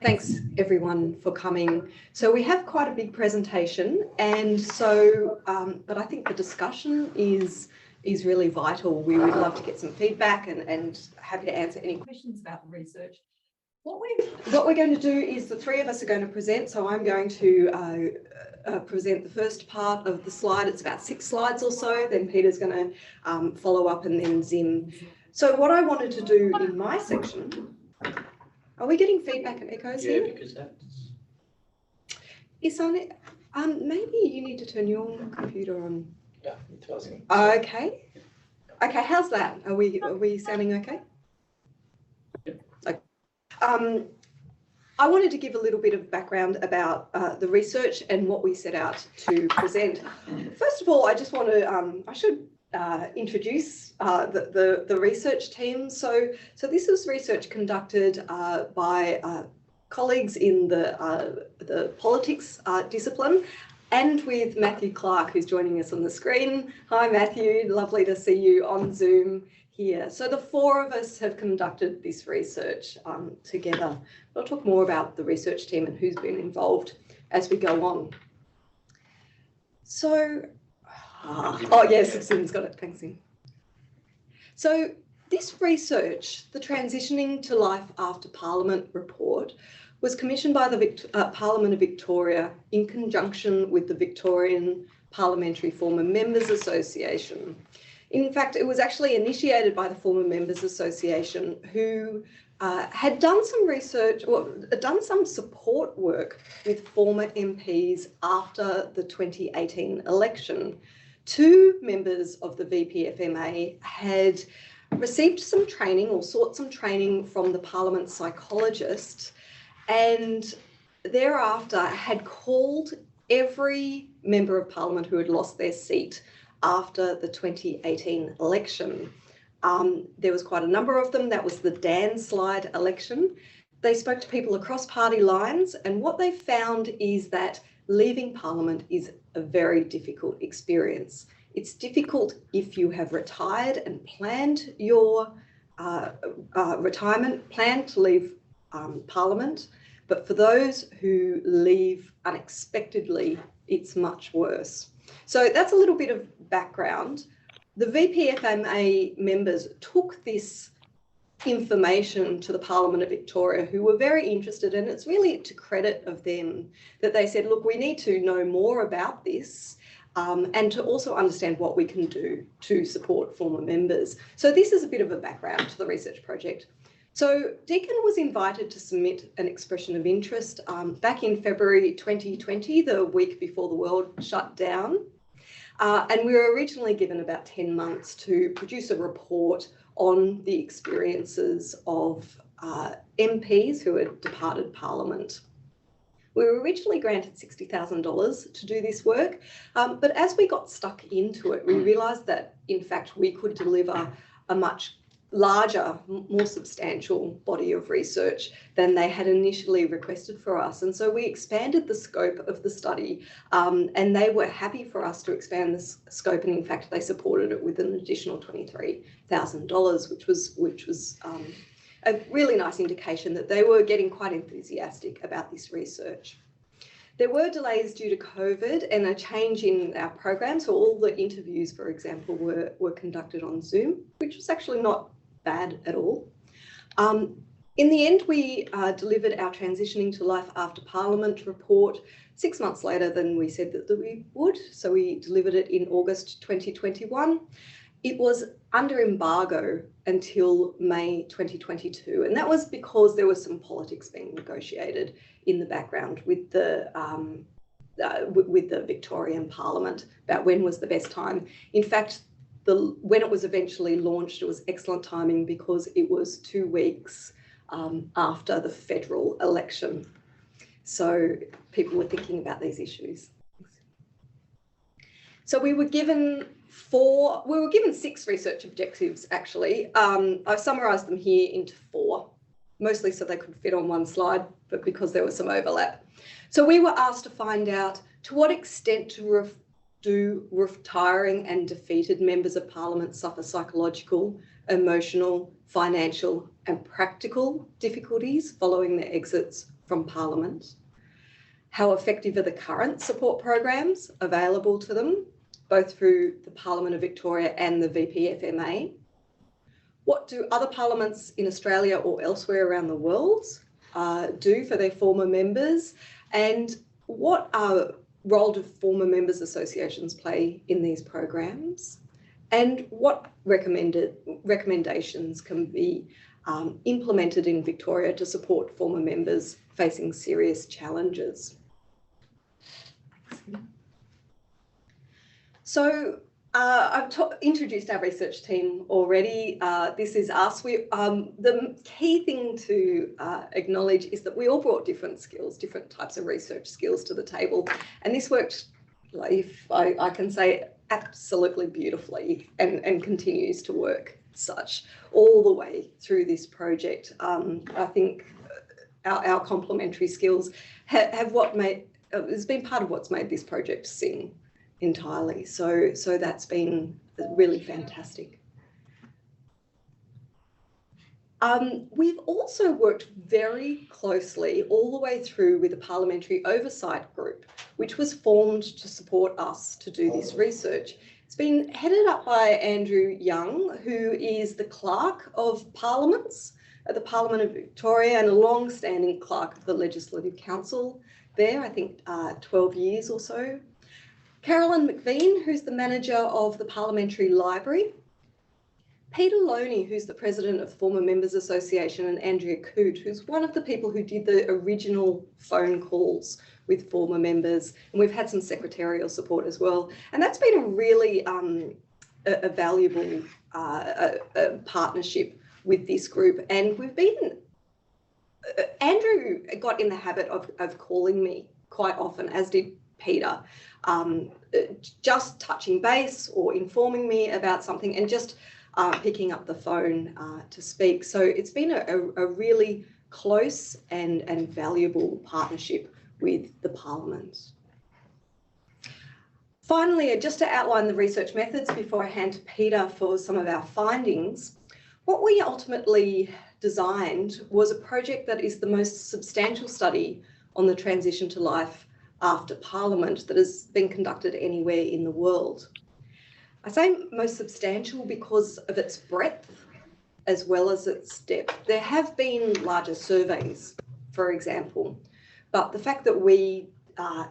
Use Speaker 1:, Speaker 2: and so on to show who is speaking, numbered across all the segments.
Speaker 1: Thanks everyone for coming. So we have quite a big presentation, and so, but I think the discussion is really vital. We would love to get some feedback and happy to answer any questions about the research. What we're going to do is the three of us are going to present. So I'm going to present the first part of the slide. It's about 6 slides or so. Then Peter's going to follow up, and then Zim. So what I wanted to do in my section. Are we getting feedback and echoes here?
Speaker 2: Yeah, because that's...
Speaker 1: It's on it. Maybe you need to turn your computer on.
Speaker 2: Yeah, it wasn't.
Speaker 1: Okay. Okay, how's that? Are we sounding okay?
Speaker 2: Yep.
Speaker 1: Okay. I wanted to give a little bit of background about the research and what we set out to present. First of all, I just want to, I should introduce the research team. So this was research conducted by colleagues in the politics discipline, and with Matthew Clark, who's joining us on the screen. Hi Matthew, lovely to see you on Zoom here. So the 4 of us have conducted this research together. I'll talk more about the research team and who's been involved as we go on. So, oh yes, Zim's got it, thanks Zim. So this research, the Transitioning to Life After Parliament report, was commissioned by the Parliament of Victoria in conjunction with the Victorian Parliamentary Former Members Association. In fact, it was actually initiated by the Former Members Association, who had done some research, or done some support work with former MPs after the 2018 election. 2 members of the VPFMA had received some training or sought some training from the Parliament psychologist, and thereafter had called every member of Parliament who had lost their seat after the 2018 election. There was quite a number of them. That was the Dan slide election. They spoke to people across party lines, and what they found is that leaving Parliament is a very difficult experience. It's difficult if you have retired and planned your retirement, planned to leave Parliament, but for those who leave unexpectedly, it's much worse. So that's a little bit of background. The VPFMA members took this information to the Parliament of Victoria, who were very interested, and it's really to credit of them that they said, look, we need to know more about this and to also understand what we can do to support former members. So this is a bit of a background to the research project. So Deakin was invited to submit an expression of interest back in February 2020, the week before the world shut down. And we were originally given about 10 months to produce a report on the experiences of MPs who had departed Parliament. We were originally granted $60,000 to do this work, but as we got stuck into it, we realised that, in fact, we could deliver a much larger, more substantial body of research than they had initially requested for us. And so we expanded the scope of the study, and they were happy for us to expand the scope, and in fact they supported it with an additional $23,000, which was a really nice indication that they were getting quite enthusiastic about this research. There were delays due to COVID and a change in our program, so all the interviews, for example, were conducted on Zoom, which was actually not bad at all. In the end, we delivered our Transitioning to Life After Parliament report 6 months later than we said that we would. So we delivered it in August 2021. It was under embargo until May 2022, and that was because there was some politics being negotiated in the background with the Victorian Parliament about when was the best time. In fact, when it was eventually launched, it was excellent timing because it was 2 weeks after the federal election. So people were thinking about these issues. So we were given 6 research objectives, actually. I've summarised them here into 4, mostly so they could fit on one slide, but because there was some overlap. So we were asked to find out to what extent do retiring and defeated members of Parliament suffer psychological, emotional, financial and practical difficulties following their exits from Parliament? How effective are the current support programs available to them, both through the Parliament of Victoria and the VPFMA? What do other parliaments in Australia or elsewhere around the world do for their former members? And what role do former members associations play in these programs? And what recommendations can be implemented in Victoria to support former members facing serious challenges? So I've introduced our research team already. This is us. The key thing to acknowledge is that we all brought different skills, different types of research skills to the table. And this worked, if I can say, absolutely beautifully and continues to work such all the way through this project. I think our complementary skills has been part of what's made this project sing entirely. So that's been really fantastic. We've also worked very closely all the way through with a parliamentary oversight group, which was formed to support us to do this research. It's been headed up by Andrew Young, who is the Clerk of Parliaments at the Parliament of Victoria and a long-standing Clerk of the Legislative Council there, I think 12 years or so. Carolyn McVean, who's the manager of the Parliamentary Library. Peter Loney, who's the president of Former Members Association, and Andrea Coote, who's one of the people who did the original phone calls with former members. And we've had some secretarial support as well. And that's been a really a valuable partnership with this group. And we've been, Andrew got in the habit of calling me quite often, as did Peter, just touching base or informing me about something and just picking up the phone to speak. So it's been a really close and valuable partnership with the Parliament. Finally, just to outline the research methods before I hand to Peter for some of our findings, what we ultimately designed was a project that is the most substantial study on the transition to life after Parliament that has been conducted anywhere in the world. I say most substantial because of its breadth as well as its depth. There have been larger surveys, for example, but the fact that we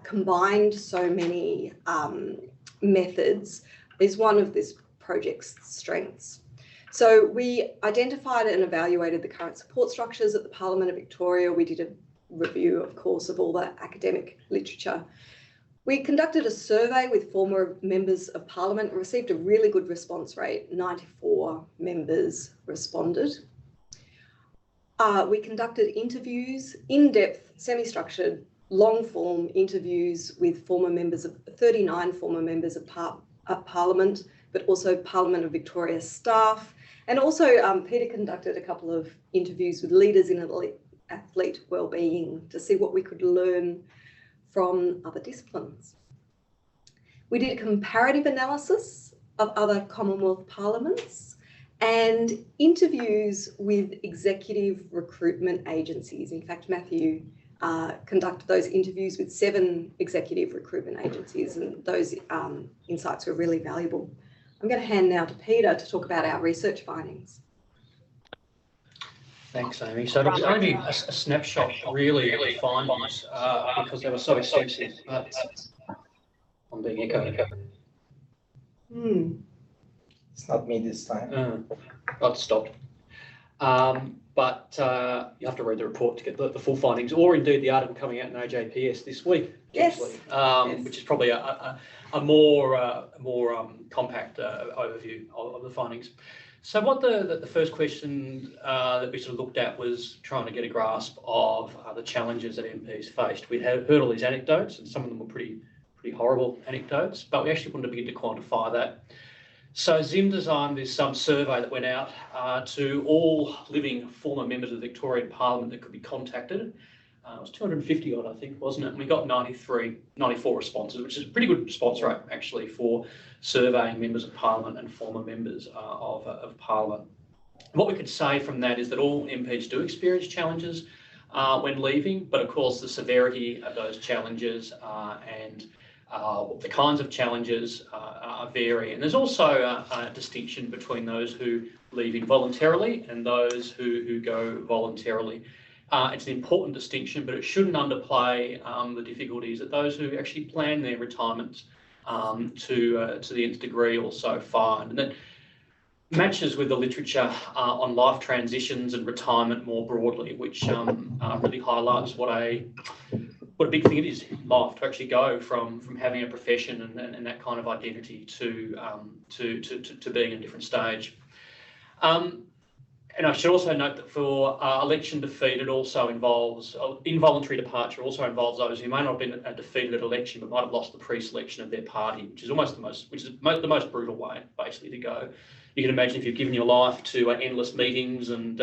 Speaker 1: combined so many methods is one of this project's strengths. So we identified and evaluated the current support structures at the Parliament of Victoria. We did a review, of course, of all the academic literature. We conducted a survey with former members of Parliament and received a really good response rate. 94 members responded. We conducted interviews, in-depth, semi-structured, long-form interviews with 39 former members of Parliament, but also Parliament of Victoria staff. And also Peter conducted a couple of interviews with leaders in athlete wellbeing to see what we could learn from other disciplines. We did a comparative analysis of other Commonwealth parliaments and interviews with executive recruitment agencies. In fact, Matthew conducted those interviews with 7 executive recruitment agencies, and those insights were really valuable. I'm going to hand now to Peter to talk about our research findings.
Speaker 3: Thanks, Amy. So it'll only be a snapshot, really, of the findings because they were so extensive. I'm being echoed.
Speaker 2: It's not me this time.
Speaker 3: I've stopped. But you have to read the report to get the full findings, or indeed the article coming out in AJPS this week,
Speaker 1: yes.
Speaker 3: Which is probably a more compact overview of the findings. So what the first question that we sort of looked at was trying to get a grasp of the challenges that MPs faced. We'd heard all these anecdotes, and some of them were pretty horrible anecdotes, but we actually wanted to begin to quantify that. So Zim designed this survey that went out to all living former members of the Victorian Parliament that could be contacted. It was 250 odd, I think, wasn't it? And we got 94 responses, which is a pretty good response rate, actually, for surveying members of Parliament and former members of Parliament. What we could say from that is that all MPs do experience challenges when leaving, but of course the severity of those challenges and the kinds of challenges vary. And there's also a distinction between those who leave involuntarily and those who go voluntarily. It's an important distinction, but it shouldn't underplay the difficulties that those who actually plan their retirements to the nth degree also find. And that matches with the literature on life transitions and retirement more broadly, which really highlights what a big thing it is in life to actually go from having a profession and that kind of identity to being in a different stage. And I should also note that for election defeat, it also involves involuntary departure. Also involves those who may not have been defeated at election, but might have lost the pre-selection of their party, which is almost the most brutal way, basically, to go. You can imagine if you've given your life to endless meetings and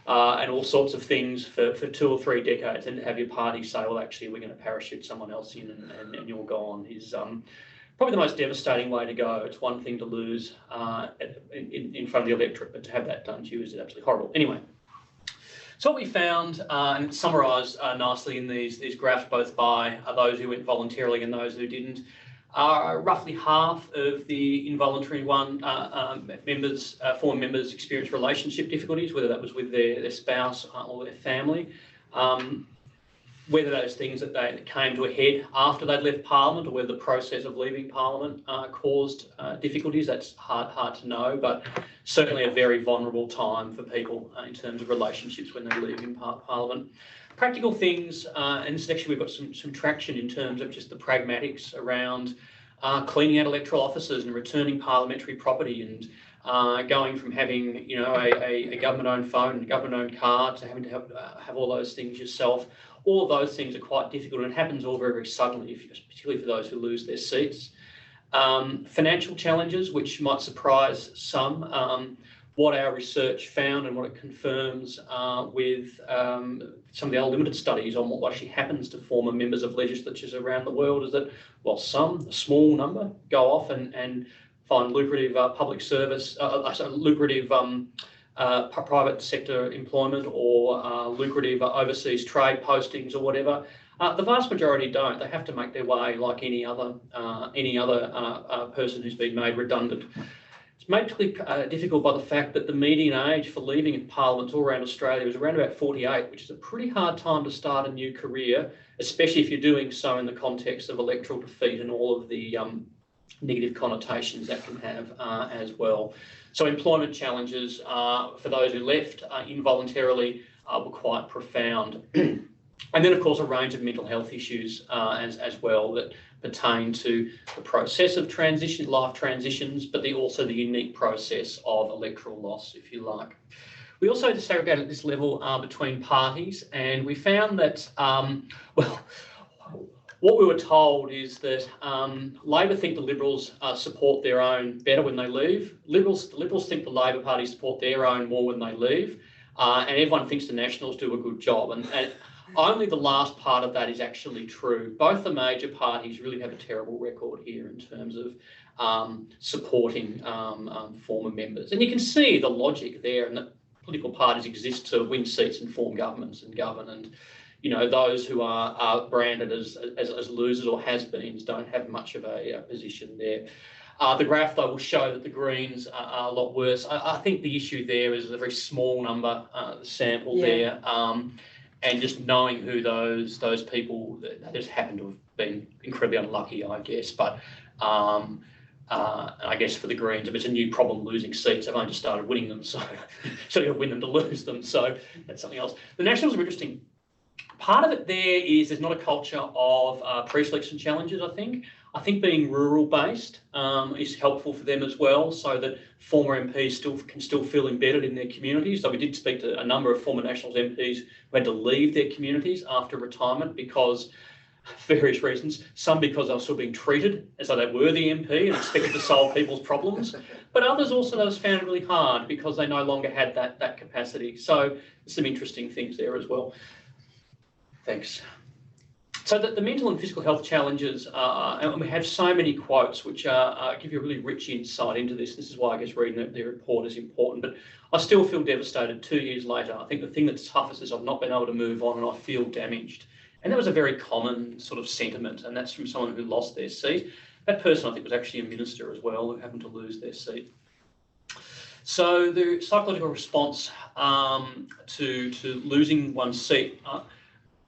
Speaker 3: all sorts of things for 2 or 3 decades, and to have your party say, well, actually, we're going to parachute someone else in and you're gone, is probably the most devastating way to go. It's one thing to lose in front of the electorate, but to have that done to you is absolutely horrible. Anyway, so what we found, and it's summarised nicely in these graphs, both by those who went voluntarily and those who didn't, roughly half of the involuntary former members experienced relationship difficulties, whether that was with their spouse or their family. Whether those things that came to a head after they'd left Parliament, or whether the process of leaving Parliament caused difficulties, that's hard to know, but certainly a very vulnerable time for people in terms of relationships when they're leaving Parliament. Practical things, and this actually we've got some traction in terms of just the pragmatics around cleaning out electoral offices and returning parliamentary property, and going from having a government-owned phone and a government-owned card to having to have all those things yourself. All of those things are quite difficult, and it happens all very, very suddenly, particularly for those who lose their seats. Financial challenges, which might surprise some. What our research found and what it confirms with some of the other limited studies on what actually happens to former members of legislatures around the world is that, while a small number, go off and find lucrative public service, lucrative private sector employment or lucrative overseas trade postings or whatever, the vast majority don't. They have to make their way like any other person who's been made redundant. It's made particularly difficult by the fact that the median age for leaving Parliament all around Australia is around about 48, which is a pretty hard time to start a new career, especially if you're doing so in the context of electoral defeat and all of the negative connotations that can have as well. So employment challenges for those who left involuntarily were quite profound. And then, of course, a range of mental health issues as well that pertain to the process of life transitions, but also the unique process of electoral loss, if you like. We also disaggregated at this level between parties, and we found that, what we were told is that Labor think the Liberals support their own better when they leave. Liberals think the Labor Party support their own more when they leave, and everyone thinks the Nationals do a good job. And only the last part of that is actually true. Both the major parties really have a terrible record here in terms of supporting former members. And you can see the logic there, and that political parties exist to win seats and form governments and govern. And those who are branded as losers or has-beens don't have much of a position there. The graph, though, will show that the Greens are a lot worse. I think the issue there is a very small number, sample there, and just knowing who those people, they just happen to have been incredibly unlucky, I guess. But I guess for the Greens, if it's a new problem losing seats, they've only just started winning them, so you've got to win them to lose them. So that's something else. The Nationals are interesting. Part of it there is there's not a culture of pre-selection challenges, I think. I think being rural-based is helpful for them as well, so that former MPs can still feel embedded in their communities. So we did speak to a number of former Nationals MPs who had to leave their communities after retirement because, for various reasons, some because they were still being treated as though they were the MP and expected to solve people's problems, but others also those found it really hard because they no longer had that capacity. So there's some interesting things there as well. Thanks. So the mental and physical health challenges, and we have so many quotes which give you a really rich insight into this. This is why I guess reading the report is important. But I still feel devastated 2 years later. I think the thing that's toughest is I've not been able to move on and I feel damaged. And that was a very common sort of sentiment, and that's from someone who lost their seat. That person, I think, was actually a minister as well who happened to lose their seat. So the psychological response to losing one's seat,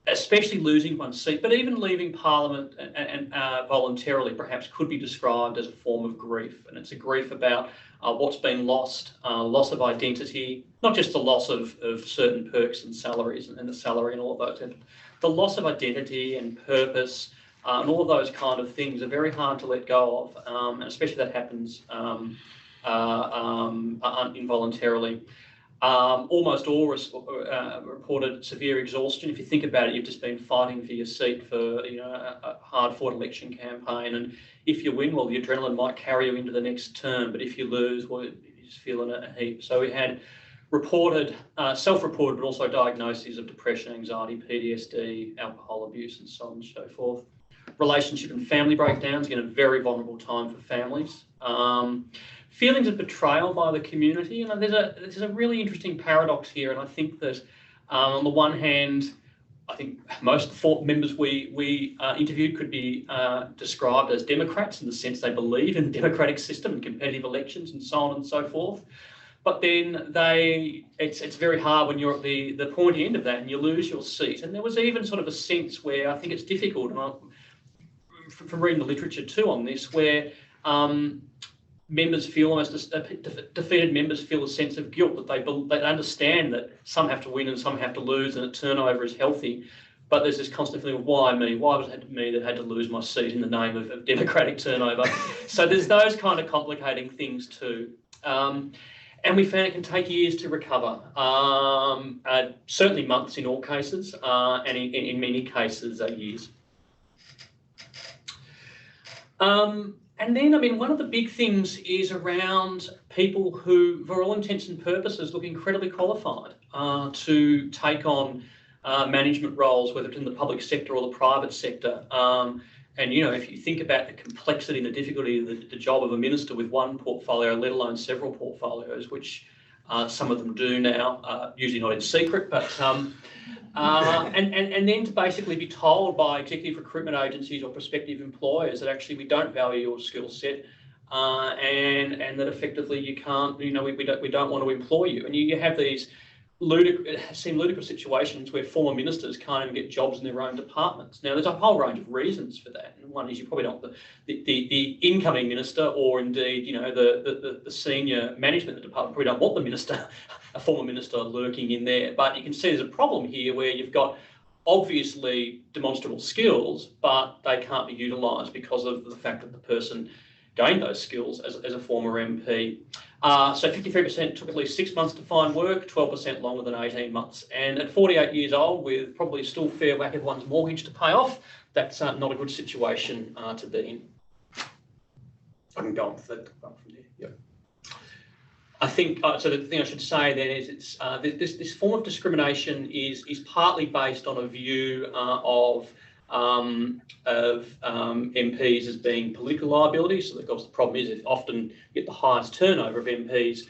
Speaker 3: especially losing one's seat, but even leaving Parliament and voluntarily perhaps could be described as a form of grief. And it's a grief about what's been lost, loss of identity, not just the loss of certain perks and salaries and the salary and all of those, the loss of identity and purpose and all of those kind of things are very hard to let go of, and especially that happens involuntarily. Almost all reported severe exhaustion. If you think about it, you've just been fighting for your seat for a hard-fought election campaign, and if you win, well, the adrenaline might carry you into the next term, but if you lose, well, you just feel in a heap. So we had reported, self-reported, but also diagnoses of depression, anxiety, PTSD, alcohol abuse, and so on and so forth. Relationship and family breakdowns, again, a very vulnerable time for families. Feelings of betrayal by the community, and there's a really interesting paradox here, and I think that on the one hand, I think most of the members we interviewed could be described as Democrats in the sense they believe in the democratic system and competitive elections and so on and so forth. But then it's very hard when you're at the pointy end of that and you lose your seat. And there was even sort of a sense where I think it's difficult, and from reading the literature too on this, where members feel almost defeated members feel a sense of guilt that they understand that some have to win and some have to lose, and that turnover is healthy. But there's this constant feeling of why me? Why was it me that had to lose my seat in the name of democratic turnover? So there's those kind of complicating things too. And we found it can take years to recover, certainly months in all cases, and in many cases, years. And then, I mean, one of the big things is around people who, for all intents and purposes, look incredibly qualified to take on management roles, whether it's in the public sector or the private sector. And, if you think about the complexity and the difficulty of the job of a minister with one portfolio, let alone several portfolios, which some of them do now, usually not in secret, but and then to basically be told by executive recruitment agencies or prospective employers that actually we don't value your skill set, and that effectively you can't, we don't want to employ you, and you have these ludicrous situations where former ministers can't even get jobs in their own departments. Now, there's a whole range of reasons for that. And one is you probably don't the incoming minister, or indeed, the senior management of the department probably don't want the minister, a former minister, lurking in there. But you can see there's a problem here where you've got obviously demonstrable skills, but they can't be utilised because of the fact that the person gained those skills as a former MP. So 53% took at least 6 months to find work, 12% longer than 18 months. And at 48 years old, with probably still fair whack of one's mortgage to pay off, that's not a good situation to be in. I can go on from there. Yep. I think, so the thing I should say then is this form of discrimination is partly based on a view of MPs as being political liabilities. So of course the problem is that often you get the highest turnover of MPs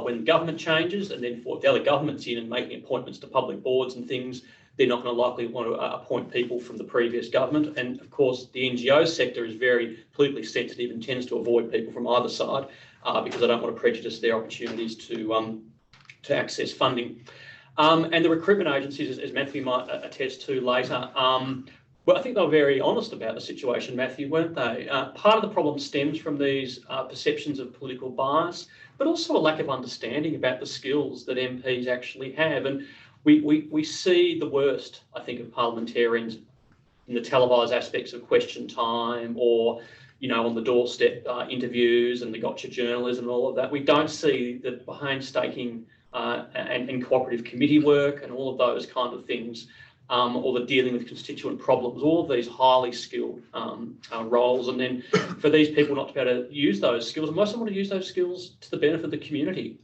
Speaker 3: when the government changes, and then for the other government's in and making appointments to public boards and things, they're not going to likely want to appoint people from the previous government. And of course the NGO sector is very politically sensitive and tends to avoid people from either side because they don't want to prejudice their opportunities to access funding. And the recruitment agencies, as Matthew might attest to later, well, I think they were very honest about the situation, Matthew, weren't they? Part of the problem stems from these perceptions of political bias, but also a lack of understanding about the skills that MPs actually have. And we see the worst, I think, of parliamentarians in the televised aspects of question time, or, on the doorstep interviews and the gotcha journalism and all of that. We don't see the painstaking and cooperative committee work and all of those kind of things. Or the dealing with constituent problems, all of these highly skilled roles. And then for these people not to be able to use those skills, and most of them want to use those skills to the benefit of the community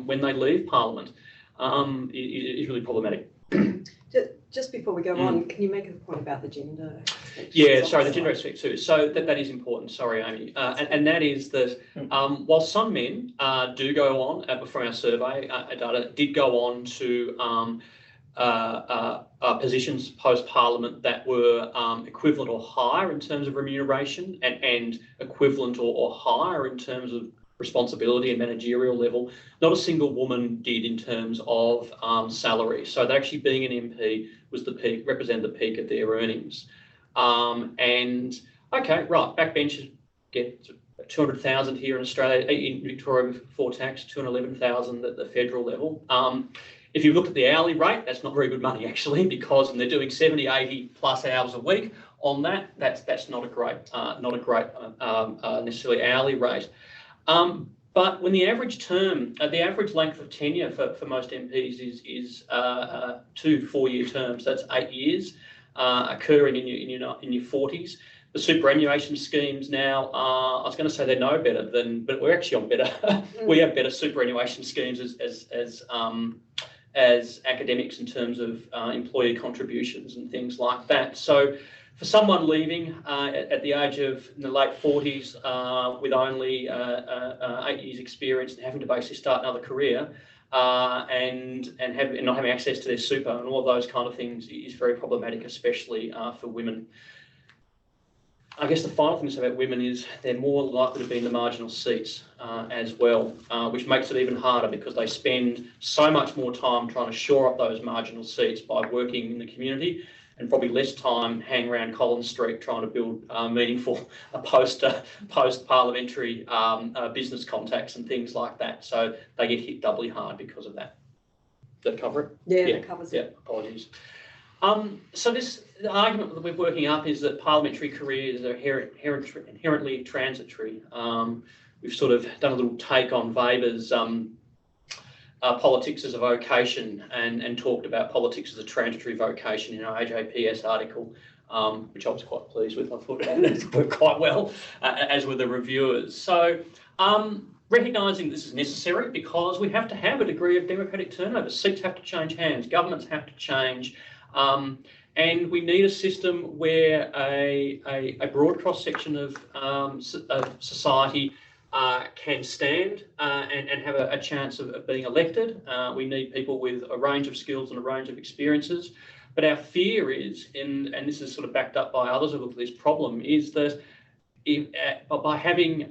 Speaker 3: when they leave Parliament, is really problematic.
Speaker 1: just before we go on, can you make a point about the gender aspect?
Speaker 3: Yeah, sorry, the gender aspect too. So that is important. Sorry, Amy. And that is that while some men do go on, from our survey data, did go on to positions post-Parliament that were equivalent or higher in terms of remuneration and equivalent or higher in terms of responsibility and managerial level, not a single woman did in terms of salary. So that actually being an MP was the peak, represented the peak of their earnings. And okay, right, backbenchers get 200,000 here in Australia, in Victoria before tax, 211,000 at the federal level. If you look at the hourly rate, that's not very good money actually, because when they're doing 70, 80 plus hours a week on that, that's not a great necessarily hourly rate. But when the average term, the average length of tenure for most MPs is 2 4-year terms, that's 8 years, occurring in your 40s. The superannuation schemes now, I was going to say they're no better than, but we're actually on better. We have better superannuation schemes as academics in terms of employee contributions and things like that. So for someone leaving at the age of in the late 40s with only 8 years experience and having to basically start another career and not having access to their super and all of those kind of things is very problematic, especially for women. I guess the final thing to say about women is they're more likely to be in the marginal seats as well, which makes it even harder because they spend so much more time trying to shore up those marginal seats by working in the community and probably less time hanging around Collins Street trying to build meaningful post-parliamentary business contacts and things like that. So they get hit doubly hard because of that. Did that cover it?
Speaker 1: Yeah, that covers it.
Speaker 3: Yeah, apologies. So the argument that we're working up is that parliamentary careers are inherently transitory. We've sort of done a little take on Weber's politics as a vocation and talked about politics as a transitory vocation in our AJPS article, which I was quite pleased with. I thought it worked quite well, as were the reviewers. So recognising this is necessary because we have to have a degree of democratic turnover. Seats have to change hands, governments have to change. And we need a system where a broad cross-section of society can stand and have a chance of being elected. We need people with a range of skills and a range of experiences. But our fear is, and this is sort of backed up by others who look at this problem, is that by having...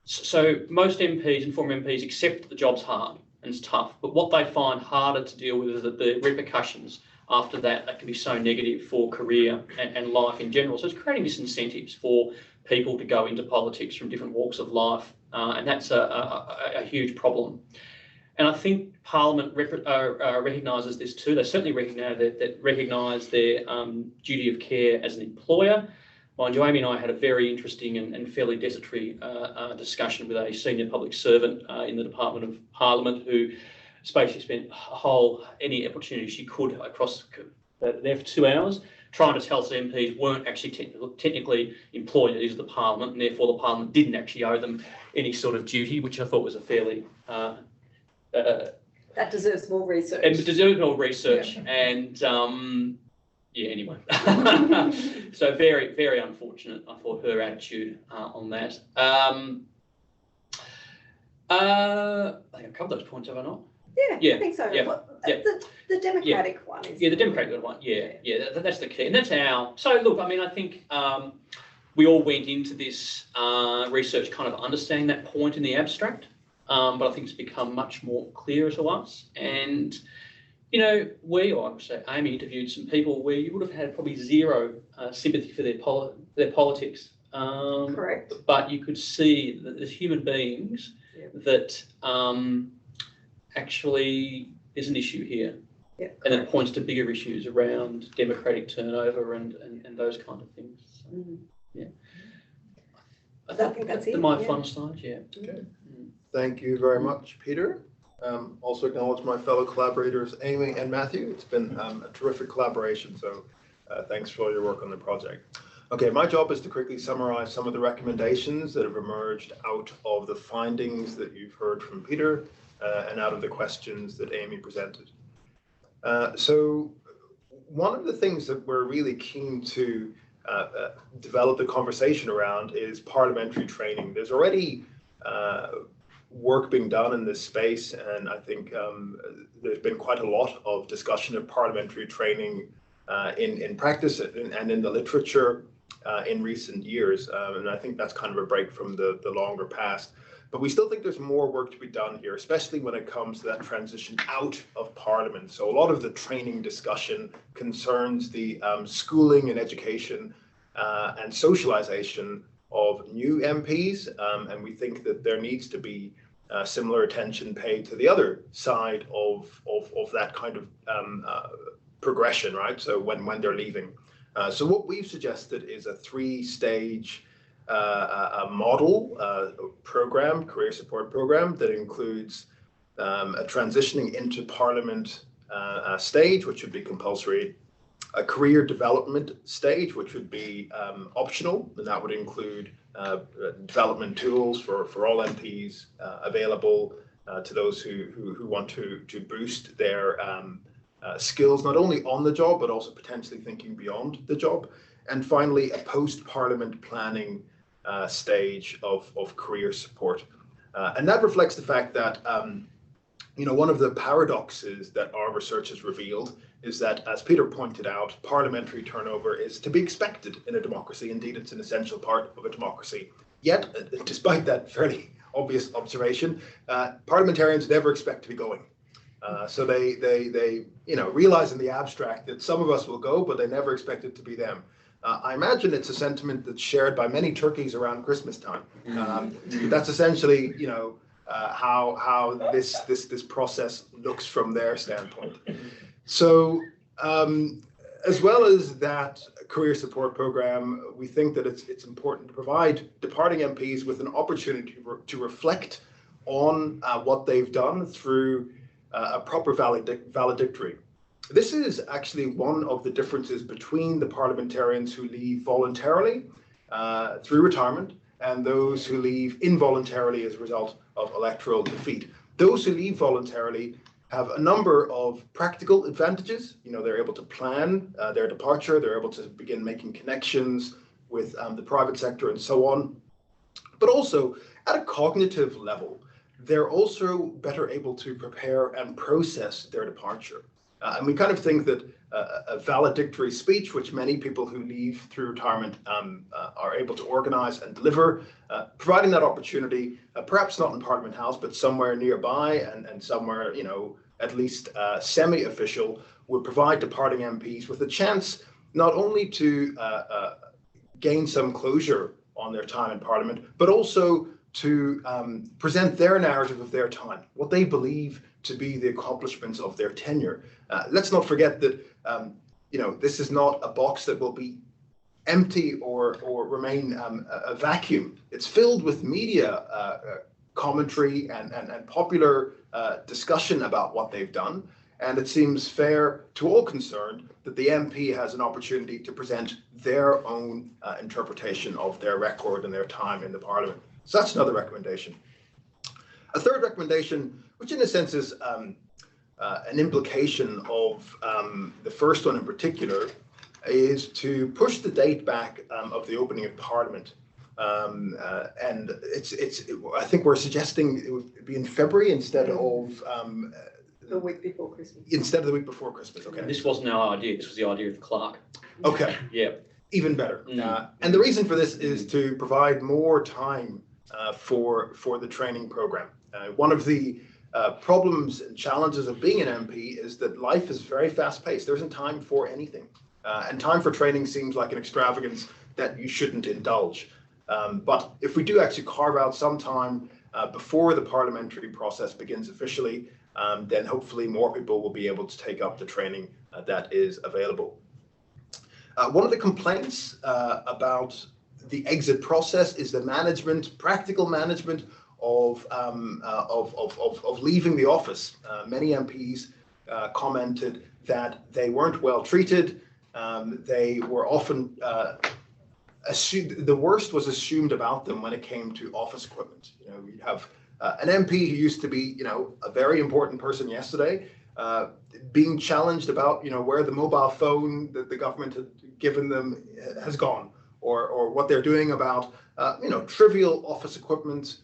Speaker 3: so most MPs and former MPs accept that the job's hard and it's tough, but what they find harder to deal with is that the repercussions after that can be so negative for career and life in general. So it's creating disincentives for people to go into politics from different walks of life, and that's a huge problem. And I think Parliament recognises this too. They certainly recognise their duty of care as an employer. Mind you, Amy and I had a very interesting and fairly desultory discussion with a senior public servant in the Department of Parliament who basically spent any opportunity she could across there for 2 hours trying to tell us that MPs weren't actually technically employees of the Parliament, and therefore the Parliament didn't actually owe them any sort of duty, which I thought was a fairly...
Speaker 1: that deserves more research.
Speaker 3: It deserves more research, yeah. And yeah, anyway. So very, very unfortunate, I thought, her attitude on that. I think I've covered those points, have I not?
Speaker 1: Yeah, I think so.
Speaker 3: Yeah.
Speaker 1: Well, the democratic one is...
Speaker 3: Yeah, the democratic one, yeah, that's the key. And that's our... So, look, I mean, I think we all went into this research kind of understanding that point in the abstract, but I think it's become much more clear to us. And, you know, I would say Amy interviewed some people where you would have had probably zero sympathy for their politics.
Speaker 1: Correct.
Speaker 3: But you could see that as human beings that... actually there's an issue here, and it points to bigger issues around democratic turnover and those kind of things. So, yeah, I think that's it. My final slide. Yeah.
Speaker 4: Okay. Thank you very much, Peter. Also acknowledge my fellow collaborators, Amy and Matthew. It's been a terrific collaboration. So thanks for all your work on the project. Okay, my job is to quickly summarize some of the recommendations that have emerged out of the findings that you've heard from Peter and out of the questions that Amy presented. So one of the things that we're really keen to develop the conversation around is parliamentary training. There's already work being done in this space, and I think there's been quite a lot of discussion of parliamentary training in practice and in the literature in recent years, and I think that's kind of a break from the longer past. But we still think there's more work to be done here, especially when it comes to that transition out of Parliament. So a lot of the training discussion concerns the schooling and education and socialization of new MPs, and we think that there needs to be similar attention paid to the other side of that kind of progression, right? So when they're leaving. So what we've suggested is a 3-stage a model program, career support program, that includes a transitioning into Parliament stage, which would be compulsory, a career development stage, which would be optional, and that would include development tools for all MPs available to those who want to boost their skills, not only on the job, but also potentially thinking beyond the job. And finally, a post-Parliament planning stage of career support. And that reflects the fact that, one of the paradoxes that our research has revealed is that, as Peter pointed out, parliamentary turnover is to be expected in a democracy. Indeed, it's an essential part of a democracy. Yet, despite that fairly obvious observation, parliamentarians never expect to be going. So they realize in the abstract that some of us will go, but they never expect it to be them. I imagine it's a sentiment that's shared by many turkeys around Christmas time. That's essentially, how this process looks from their standpoint. So, as well as that career support program, we think that it's important to provide departing MPs with an opportunity to reflect on what they've done through a proper valedictory. This is actually one of the differences between the parliamentarians who leave voluntarily through retirement and those who leave involuntarily as a result of electoral defeat. Those who leave voluntarily have a number of practical advantages. They're able to plan their departure, they're able to begin making connections with the private sector and so on. But also, at a cognitive level, they're also better able to prepare and process their departure. And we kind of think that a valedictory speech, which many people who leave through retirement are able to organise and deliver, providing that opportunity, perhaps not in Parliament House, but somewhere nearby and somewhere, at least semi-official, would provide departing MPs with a chance not only to gain some closure on their time in Parliament, but also to present their narrative of their time, what they believe to be the accomplishments of their tenure. Let's not forget that this is not a box that will be empty or remain a vacuum. It's filled with media commentary and popular discussion about what they've done. And it seems fair to all concerned that the MP has an opportunity to present their own interpretation of their record and their time in the Parliament. So that's another recommendation. A third recommendation, which in a sense is an implication of the first one in particular, is to push the date back of the opening of Parliament. And I think we're suggesting it would be in February instead of
Speaker 1: the week before Christmas.
Speaker 4: Instead of the week before Christmas. Okay.
Speaker 3: This wasn't our idea. This was the idea of the clerk.
Speaker 4: Okay.
Speaker 3: Yeah.
Speaker 4: Even better. And the reason for this is to provide more time for the training program. One of the problems and challenges of being an MP is that life is very fast-paced. There isn't time for anything. And time for training seems like an extravagance that you shouldn't indulge. But if we do actually carve out some time before the parliamentary process begins officially, then hopefully more people will be able to take up the training that is available. One of the complaints about the exit process is the practical management of leaving the office. Many MPs commented that they weren't well treated. They were often assumed, the worst was assumed about them when it came to office equipment. You have an MP who used to be, a very important person yesterday, being challenged about, where the mobile phone that the government had given them has gone, or what they're doing about, trivial office equipment,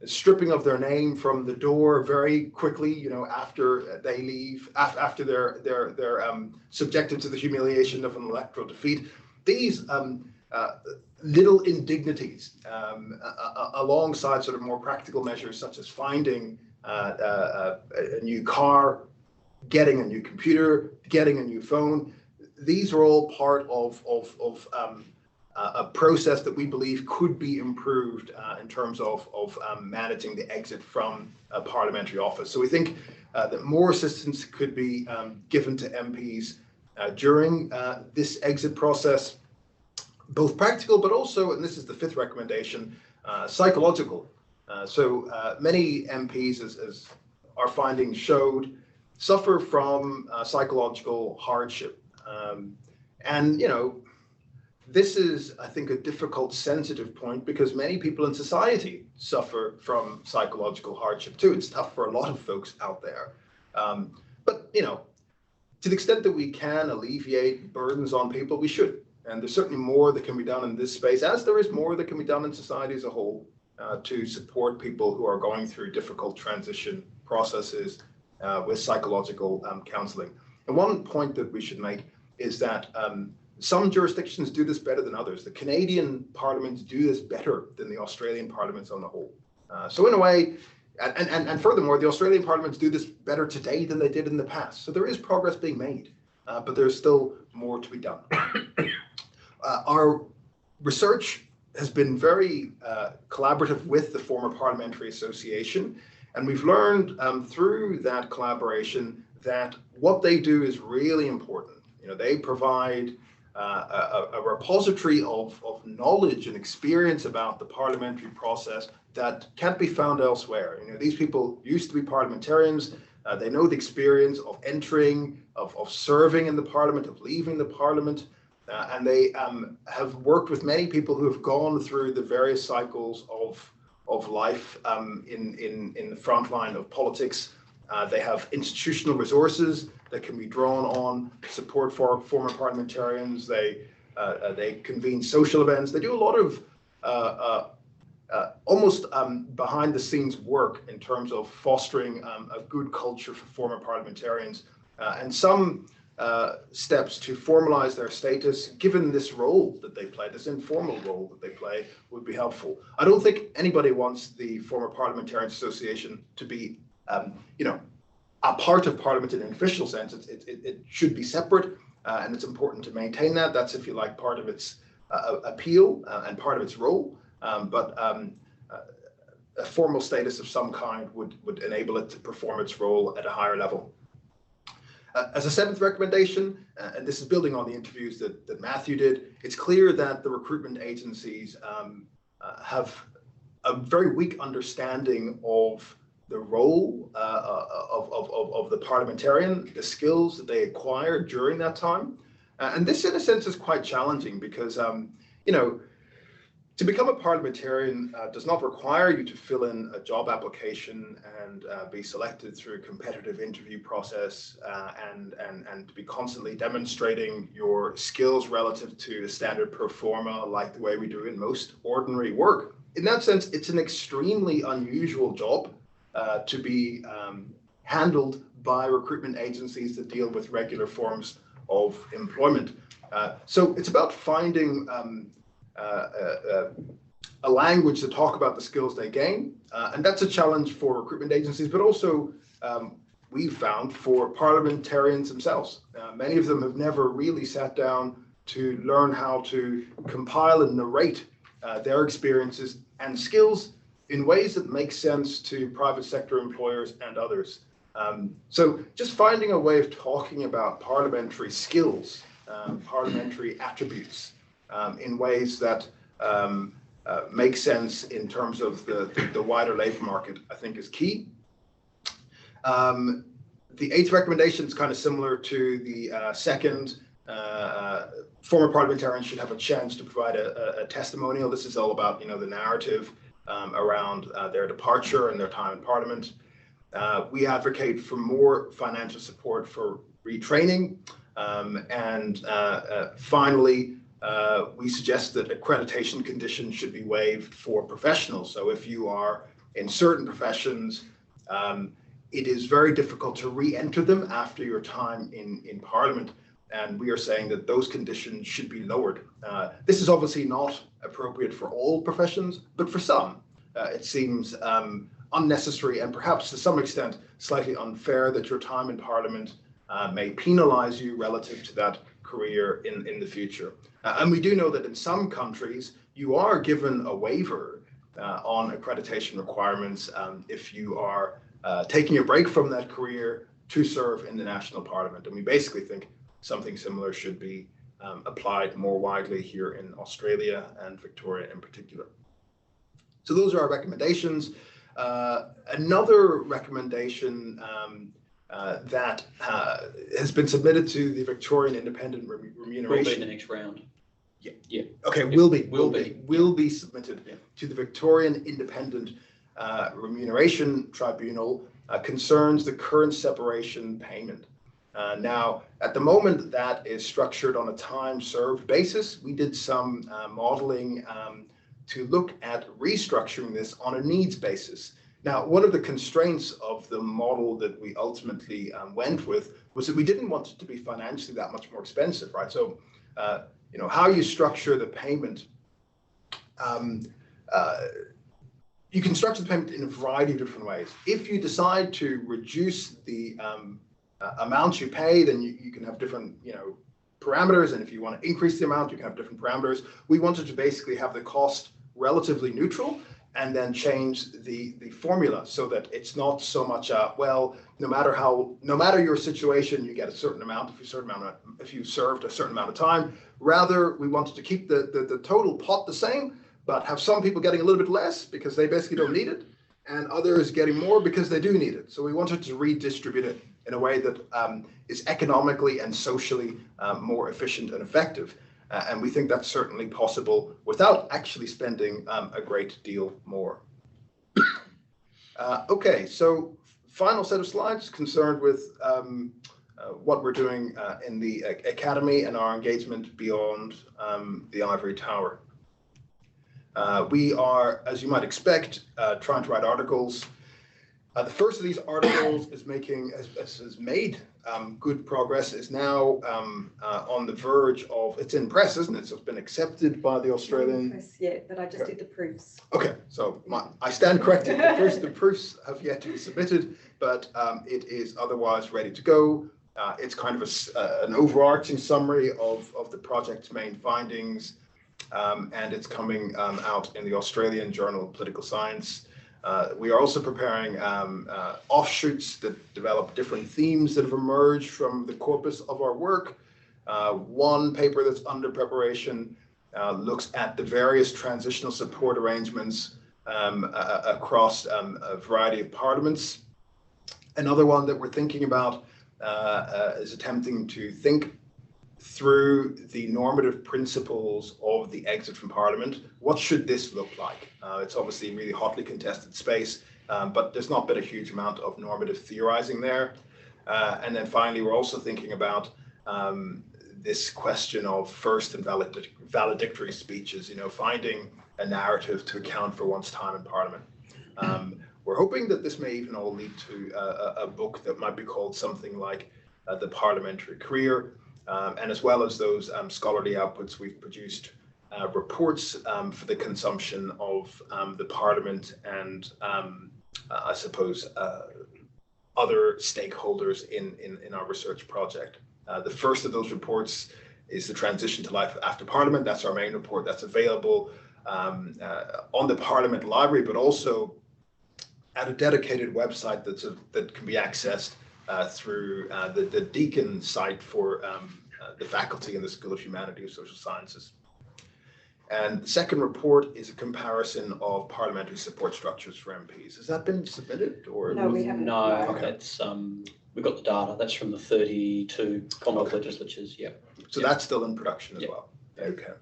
Speaker 4: stripping of their name from the door very quickly, after they leave, after they're subjected to the humiliation of an electoral defeat. These little indignities, alongside sort of more practical measures such as finding a new car, getting a new computer, getting a new phone. These are all part of a process that we believe could be improved in terms of managing the exit from parliamentary office. So we think that more assistance could be given to MPs during this exit process, both practical, but also, and this is the fifth recommendation, psychological. So many MPs, as our findings showed, suffer from psychological hardship. And, this is, I think, a difficult, sensitive point because many people in society suffer from psychological hardship too. It's tough for a lot of folks out there. But, to the extent that we can alleviate burdens on people, we should. And there's certainly more that can be done in this space, as there is more that can be done in society as a whole to support people who are going through difficult transition processes with psychological counselling. And one point that we should make is that some jurisdictions do this better than others. The Canadian parliaments do this better than the Australian parliaments on the whole. So in a way, and furthermore, the Australian parliaments do this better today than they did in the past. So there is progress being made, but there's still more to be done. Our research has been very collaborative with the former Parliamentary Association, and we've learned through that collaboration that what they do is really important. They provide a repository of knowledge and experience about the parliamentary process that can't be found elsewhere. These people used to be parliamentarians. They know the experience of entering, of serving in the parliament, of leaving the parliament. And they have worked with many people who have gone through the various cycles of life in the front line of politics. They have institutional resources that can be drawn on to support for former parliamentarians. They convene social events. They do a lot of almost behind the scenes work in terms of fostering a good culture for former parliamentarians. And some steps to formalize their status, given this role that they play, this informal role that they play, would be helpful. I don't think anybody wants the former Parliamentarian Association to be, a part of Parliament in an official sense. It should be separate, and it's important to maintain that. That's, if you like, part of its appeal and part of its role. But a formal status of some kind would enable it to perform its role at a higher level. As a seventh recommendation, and this is building on the interviews that Matthew did, it's clear that the recruitment agencies have a very weak understanding of the role of the parliamentarian, the skills that they acquired during that time. And this, in a sense, is quite challenging because, to become a parliamentarian does not require you to fill in a job application and be selected through a competitive interview process and to be constantly demonstrating your skills relative to a standard pro forma like the way we do in most ordinary work. In that sense, it's an extremely unusual job to be handled by recruitment agencies that deal with regular forms of employment. So it's about finding a language to talk about the skills they gain. And that's a challenge for recruitment agencies, but also we've found for parliamentarians themselves. Many of them have never really sat down to learn how to compile and narrate their experiences and skills in ways that make sense to private sector employers and others. So just finding a way of talking about parliamentary skills, parliamentary attributes, in ways that make sense in terms of the wider labour market, I think is key. The eighth recommendation is kind of similar to the second. Former parliamentarians should have a chance to provide a testimonial. This is all about, the narrative around their departure and their time in Parliament. We advocate for more financial support for retraining. And finally, we suggest that accreditation conditions should be waived for professionals. So if you are in certain professions, it is very difficult to re-enter them after your time in Parliament. And we are saying that those conditions should be lowered. This is obviously not appropriate for all professions, but for some, it seems unnecessary and perhaps to some extent slightly unfair that your time in Parliament may penalise you relative to that career in the future. And we do know that in some countries, you are given a waiver on accreditation requirements if you are taking a break from that career to serve in the national Parliament. And we basically think something similar should be applied more widely here in Australia and Victoria in particular. So those are our recommendations. Another recommendation that has been submitted to the Victorian Independent Remuneration.
Speaker 3: Will be in the next round.
Speaker 4: Yeah. Okay, will be submitted to the Victorian Independent Remuneration Tribunal concerns the current separation payment. Now, at the moment, that is structured on a time-served basis. We did some modeling to look at restructuring this on a needs basis. Now, one of the constraints of the model that we ultimately went with was that we didn't want it to be financially that much more expensive, right? So, how you structure the payment, you can structure the payment in a variety of different ways. If you decide to reduce the amount you pay, then you can have different, parameters. And if you want to increase the amount, you can have different parameters. We wanted to basically have the cost relatively neutral and then change the formula so that it's not so much no matter your situation, you get a certain amount if you served a certain amount of time. Rather, we wanted to keep the total pot the same, but have some people getting a little bit less because they basically don't need it, and others getting more because they do need it. So we wanted to redistribute it in a way that is economically and socially more efficient and effective. And we think that's certainly possible without actually spending a great deal more. Okay, so final set of slides concerned with what we're doing in the Academy and our engagement beyond the ivory tower. We are, as you might expect, trying to write articles. The first of these articles has made good progress, is now on the verge of, it's in press, isn't it? So it's been accepted by the Australian...
Speaker 1: Press yet, but I just did the proofs.
Speaker 4: Okay, so I stand corrected. The proofs have yet to be submitted, but it is otherwise ready to go. It's kind of an overarching summary of the project's main findings, and it's coming out in the Australian Journal of Political Science. We are also preparing offshoots that develop different themes that have emerged from the corpus of our work. One paper that's under preparation looks at the various transitional support arrangements across a variety of parliaments. Another one that we're thinking about is attempting to think through the normative principles of the exit from Parliament. What should this look like? It's obviously a really hotly contested space, but there's not been a huge amount of normative theorizing there. And then finally, we're also thinking about this question of first and valedictory speeches, finding a narrative to account for one's time in Parliament. We're hoping that this may even all lead to a book that might be called something like The Parliamentary Career. And as well as those scholarly outputs, we've produced reports for the consumption of the Parliament and I suppose other stakeholders in our research project. The first of those reports is the Transition to Life After Parliament. That's our main report. That's available on the Parliament Library, but also at a dedicated website that can be accessed through the Deakin site for the faculty in the School of Humanities and Social Sciences. And the second report is a comparison of parliamentary support structures for MPs. Has that been submitted? Or
Speaker 1: No, we haven't.
Speaker 3: No,
Speaker 4: okay.
Speaker 3: That's we've got the data. That's from the 32 Commonwealth legislatures. Yeah.
Speaker 4: So that's still in production as well. Okay.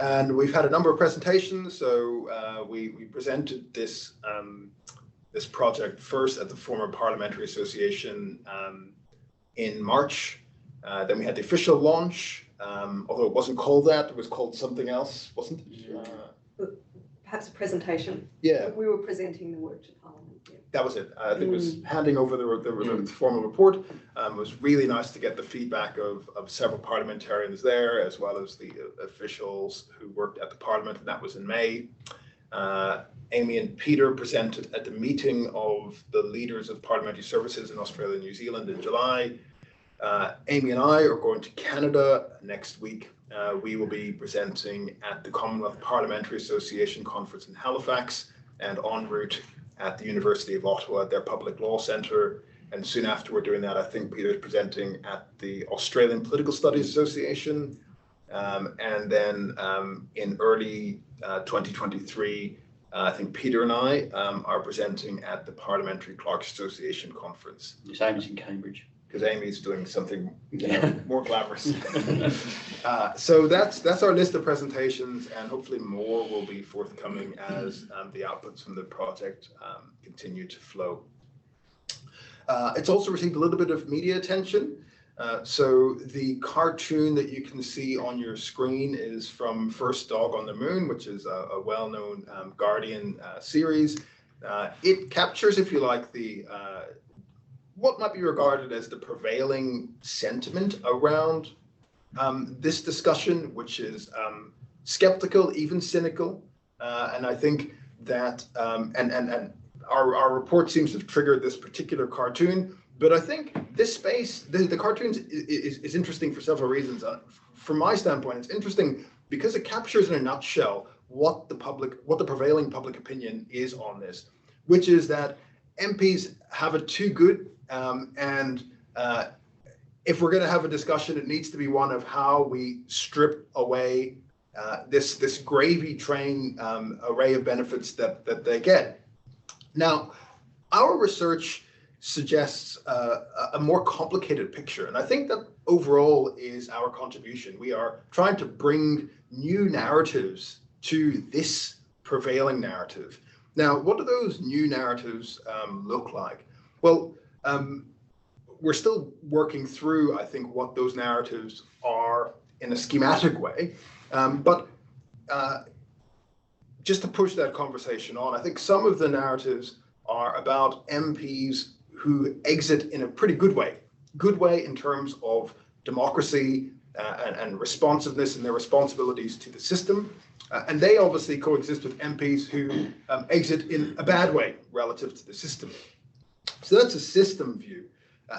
Speaker 4: And we've had a number of presentations. So we presented this this project first at the former Parliamentary Association in March. Then we had the official launch, although it wasn't called that, it was called something else, wasn't it?
Speaker 1: Perhaps a presentation.
Speaker 4: Yeah.
Speaker 1: We were presenting the work to Parliament. Yeah.
Speaker 4: That was it. I think it was handing over the formal report. It was really nice to get the feedback of several parliamentarians there, as well as the officials who worked at the Parliament, and that was in May. Amy and Peter presented at the meeting of the leaders of parliamentary services in Australia and New Zealand in July. Amy and I are going to Canada next week. We will be presenting at the Commonwealth Parliamentary Association Conference in Halifax and en route at the University of Ottawa at their Public Law Centre. And soon after we're doing that, I think Peter's presenting at the Australian Political Studies Association. And then in early 2023, I think Peter and I are presenting at the Parliamentary Clerks Association Conference.
Speaker 3: Same as in Cambridge.
Speaker 4: Because Amy's doing something more glamorous. So that's our list of presentations, and hopefully more will be forthcoming as the outputs from the project continue to flow. It's also received a little bit of media attention. So the cartoon that you can see on your screen is from First Dog on the Moon, which is a well-known Guardian series. It captures, if you like, the what might be regarded as the prevailing sentiment around this discussion, which is skeptical, even cynical. And I think that, and our report seems to have triggered this particular cartoon, but I think this space, the cartoons is interesting for several reasons. From my standpoint, it's interesting because it captures in a nutshell what the prevailing public opinion is on this, which is that MPs have it too good. And if we're going to have a discussion, it needs to be one of how we strip away this gravy train array of benefits that they get. Now, our research suggests a more complicated picture, and I think that overall is our contribution. We are trying to bring new narratives to this prevailing narrative. Now, what do those new narratives look like? Well, we're still working through, I think, what those narratives are in a schematic way. But just to push that conversation on, I think some of the narratives are about MPs who exit in a pretty good way in terms of democracy and responsiveness and their responsibilities to the system. And they obviously coexist with MPs who exit in a bad way relative to the system. So that's a system view.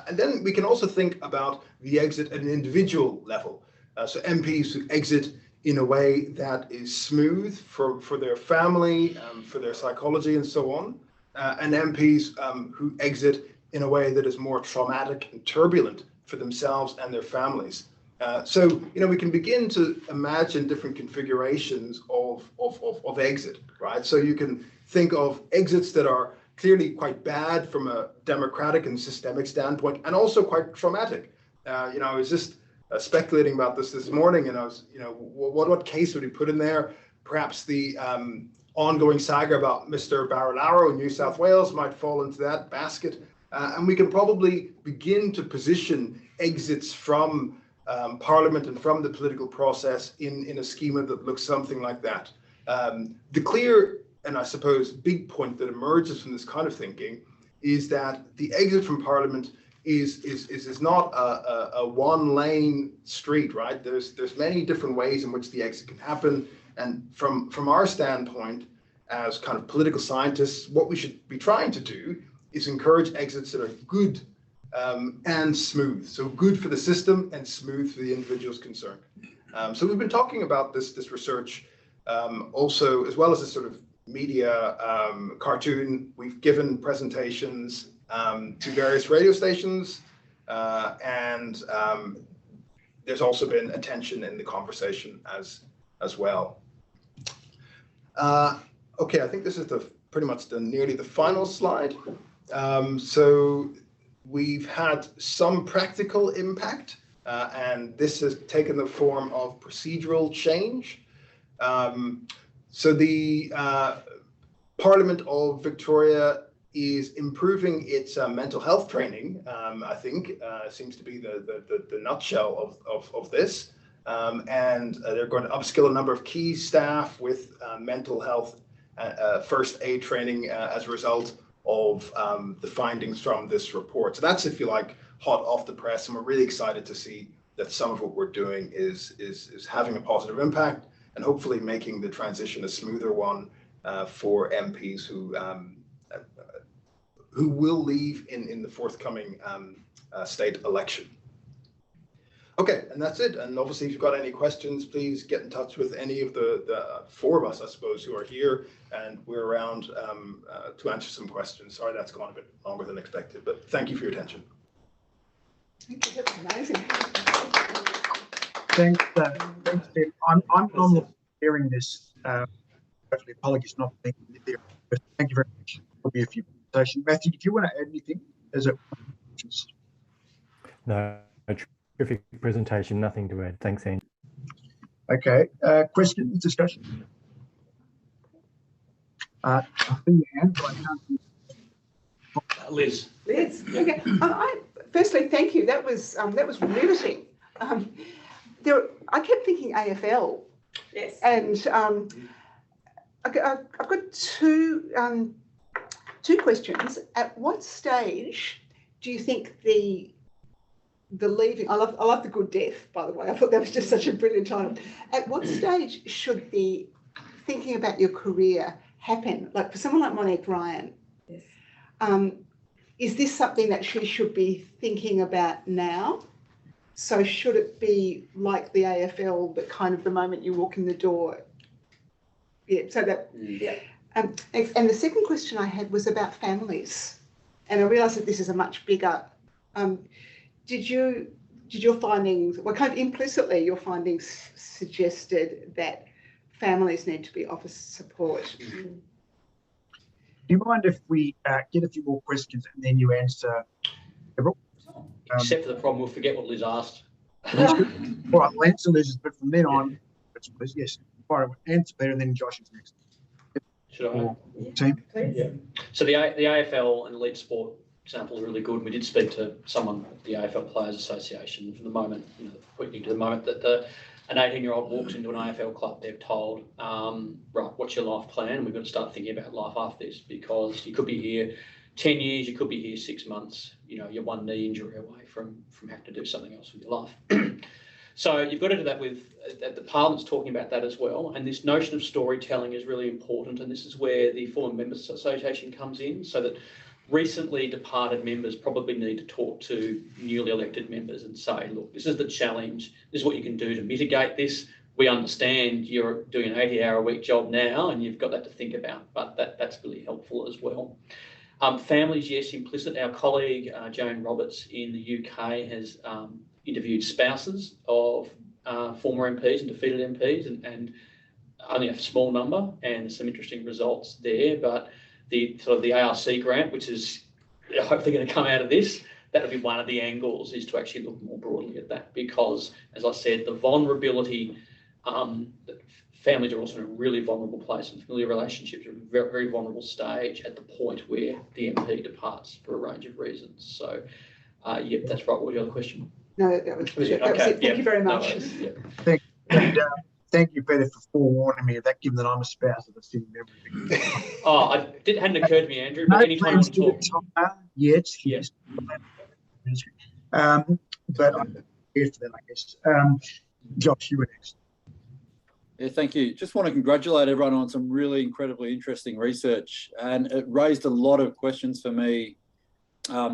Speaker 4: And then we can also think about the exit at an individual level. So MPs who exit in a way that is smooth for their family, for their psychology and so on. And MPs who exit in a way that is more traumatic and turbulent for themselves and their families. So, we can begin to imagine different configurations of exit, right? So you can think of exits that are clearly quite bad from a democratic and systemic standpoint, and also quite traumatic. I was just speculating about this morning, and I was, what case would we put in there? Perhaps the ongoing saga about Mr. Barilaro in New South Wales might fall into that basket. And we can probably begin to position exits from Parliament and from the political process in a schema that looks something like that. The clear, and I suppose big point that emerges from this kind of thinking is that the exit from Parliament is not a one-lane street, right? There's many different ways in which the exit can happen, and from our standpoint as kind of political scientists, what we should be trying to do is encourage exits that are good and smooth. So good for the system and smooth for the individuals concerned. So we've been talking about this research also, as well as this sort of media cartoon. We've given presentations to various radio stations, and there's also been attention in the conversation as well. Okay, I think this is pretty much nearly the final slide. So we've had some practical impact, and this has taken the form of procedural change. So the Parliament of Victoria is improving its mental health training. I think seems to be the nutshell of this. And they're going to upskill a number of key staff with mental health first aid training as a result of the findings from this report. So that's, if you like, hot off the press, and we're really excited to see that some of what we're doing is having a positive impact and hopefully making the transition a smoother one for MPs who will leave in the forthcoming state election. Okay, and that's it. And obviously, if you've got any questions, please get in touch with any of the four of us, I suppose, who are here, and we're around to answer some questions. Sorry, that's gone a bit longer than expected, but thank you for your attention.
Speaker 1: Thank you. That's amazing.
Speaker 5: Thanks, Steve. I'm not hearing this. Actually, apologies not being there. But thank you very much. There'll be a few presentations. Matthew, do you want to add anything?
Speaker 6: No, terrific presentation. Nothing to add. Thanks, Andy.
Speaker 5: Okay. Questions, discussion. I see your hand, but I can't see.
Speaker 3: Liz.
Speaker 7: Liz. Okay. Firstly, thank you. That was riveting. I kept thinking AFL.
Speaker 1: Yes.
Speaker 7: And I've got two questions. At what stage do you think the leaving? I love the good death, by the way. I thought that was just such a brilliant title. At what stage should the thinking about your career happen? Like for someone like Monique Ryan,
Speaker 1: Yes.
Speaker 7: Is this something that she should be thinking about now? So should it be like the AFL, but kind of the moment you walk in the door? Yeah. So that.
Speaker 1: Yeah.
Speaker 7: And the second question I had was about families, and I realise that this is a much bigger. Did your findings, well, kind of implicitly, your findings suggested that families need to be offered support?
Speaker 5: Do you mind if we get a few more questions and then you answer several?
Speaker 3: Except for the problem, we'll forget what Liz asked.
Speaker 5: All right, I'll answer Liz's, but from then on, yes, fire answer Peter, and then Josh is next.
Speaker 3: Should I?
Speaker 5: Team?
Speaker 3: Yeah. So the AFL and elite sport example is really good. And we did speak to someone at the AFL Players Association. From the moment, pointing to the moment that an 18-year-old walks into an AFL club, they're told, right, what's your life plan? And we've got to start thinking about life after this, because you could be here 10 years, you could be here 6 months. You're one knee injury away from having to do something else with your life. So you've got to do that with, the Parliament's talking about that as well. And this notion of storytelling is really important. And this is where the Former Members Association comes in, so that recently departed members probably need to talk to newly elected members and say, look, this is the challenge. This is what you can do to mitigate this. We understand you're doing an 80-hour-a-week job now and you've got that to think about, but that's really helpful as well. Families, yes, implicit. Our colleague, Joan Roberts in the UK has interviewed spouses of former MPs and defeated MPs, and only a small number, and some interesting results there. But the ARC grant, which is hopefully going to come out of this, that would be one of the angles, is to actually look more broadly at that, because, as I said, the vulnerability, families are also in a really vulnerable place, and familiar relationships are a very, very vulnerable stage at the point where the MP departs for a range of reasons. So, yep, that's right. What was your other question?
Speaker 7: No, that was it. Thank you very much.
Speaker 5: Thank you, Peter, for forewarning me of that, given that I'm a spouse of a city member.
Speaker 3: Hadn't occurred to me, Andrew, but any time to talk.
Speaker 5: Yes. But I'm here for that, I guess. Josh, you were next.
Speaker 8: Yeah, thank you. Just want to congratulate everyone on some really incredibly interesting research, and it raised a lot of questions for me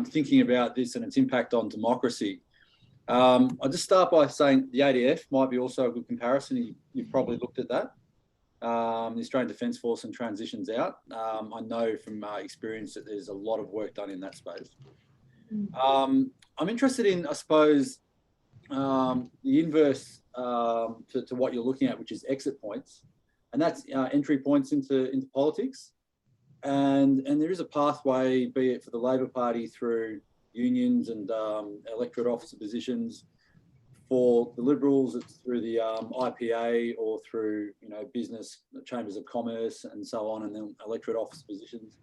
Speaker 8: thinking about this and its impact on democracy. I'll just start by saying the ADF might be also a good comparison. You've probably looked at that. The Australian Defence Force and transitions out. I know from experience that there's a lot of work done in that space. I'm interested in, I suppose, the inverse to what you're looking at, which is exit points, and that's entry points into politics. And there is a pathway, be it for the Labor Party through unions and electorate officer positions. For the Liberals, it's through the IPA or through business chambers of commerce and so on, and then electorate office positions.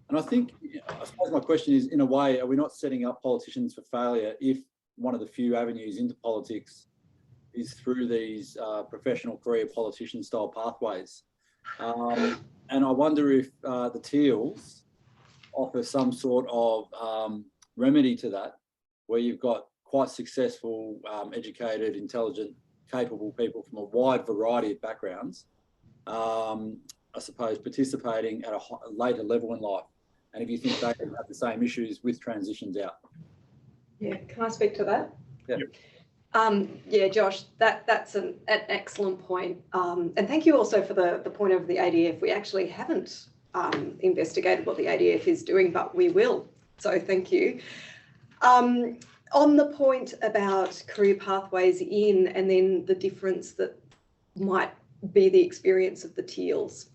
Speaker 8: And I think, I suppose my question is, in a way, are we not setting up politicians for failure if one of the few avenues into politics is through these professional career politician style pathways? And I wonder if the Teals offer some sort of remedy to that, where you've got quite successful, educated, intelligent, capable people from a wide variety of backgrounds, I suppose, participating at a later level in life. And if you think they have the same issues with transitions out.
Speaker 1: Yeah, can I speak to that?
Speaker 8: Yeah.
Speaker 1: Yeah, Josh, that's an excellent point. And thank you also for the point of the ADF. We actually haven't investigated what the ADF is doing, but we will. So thank you. On the point about career pathways in, and then the difference that might be the experience of the Teals.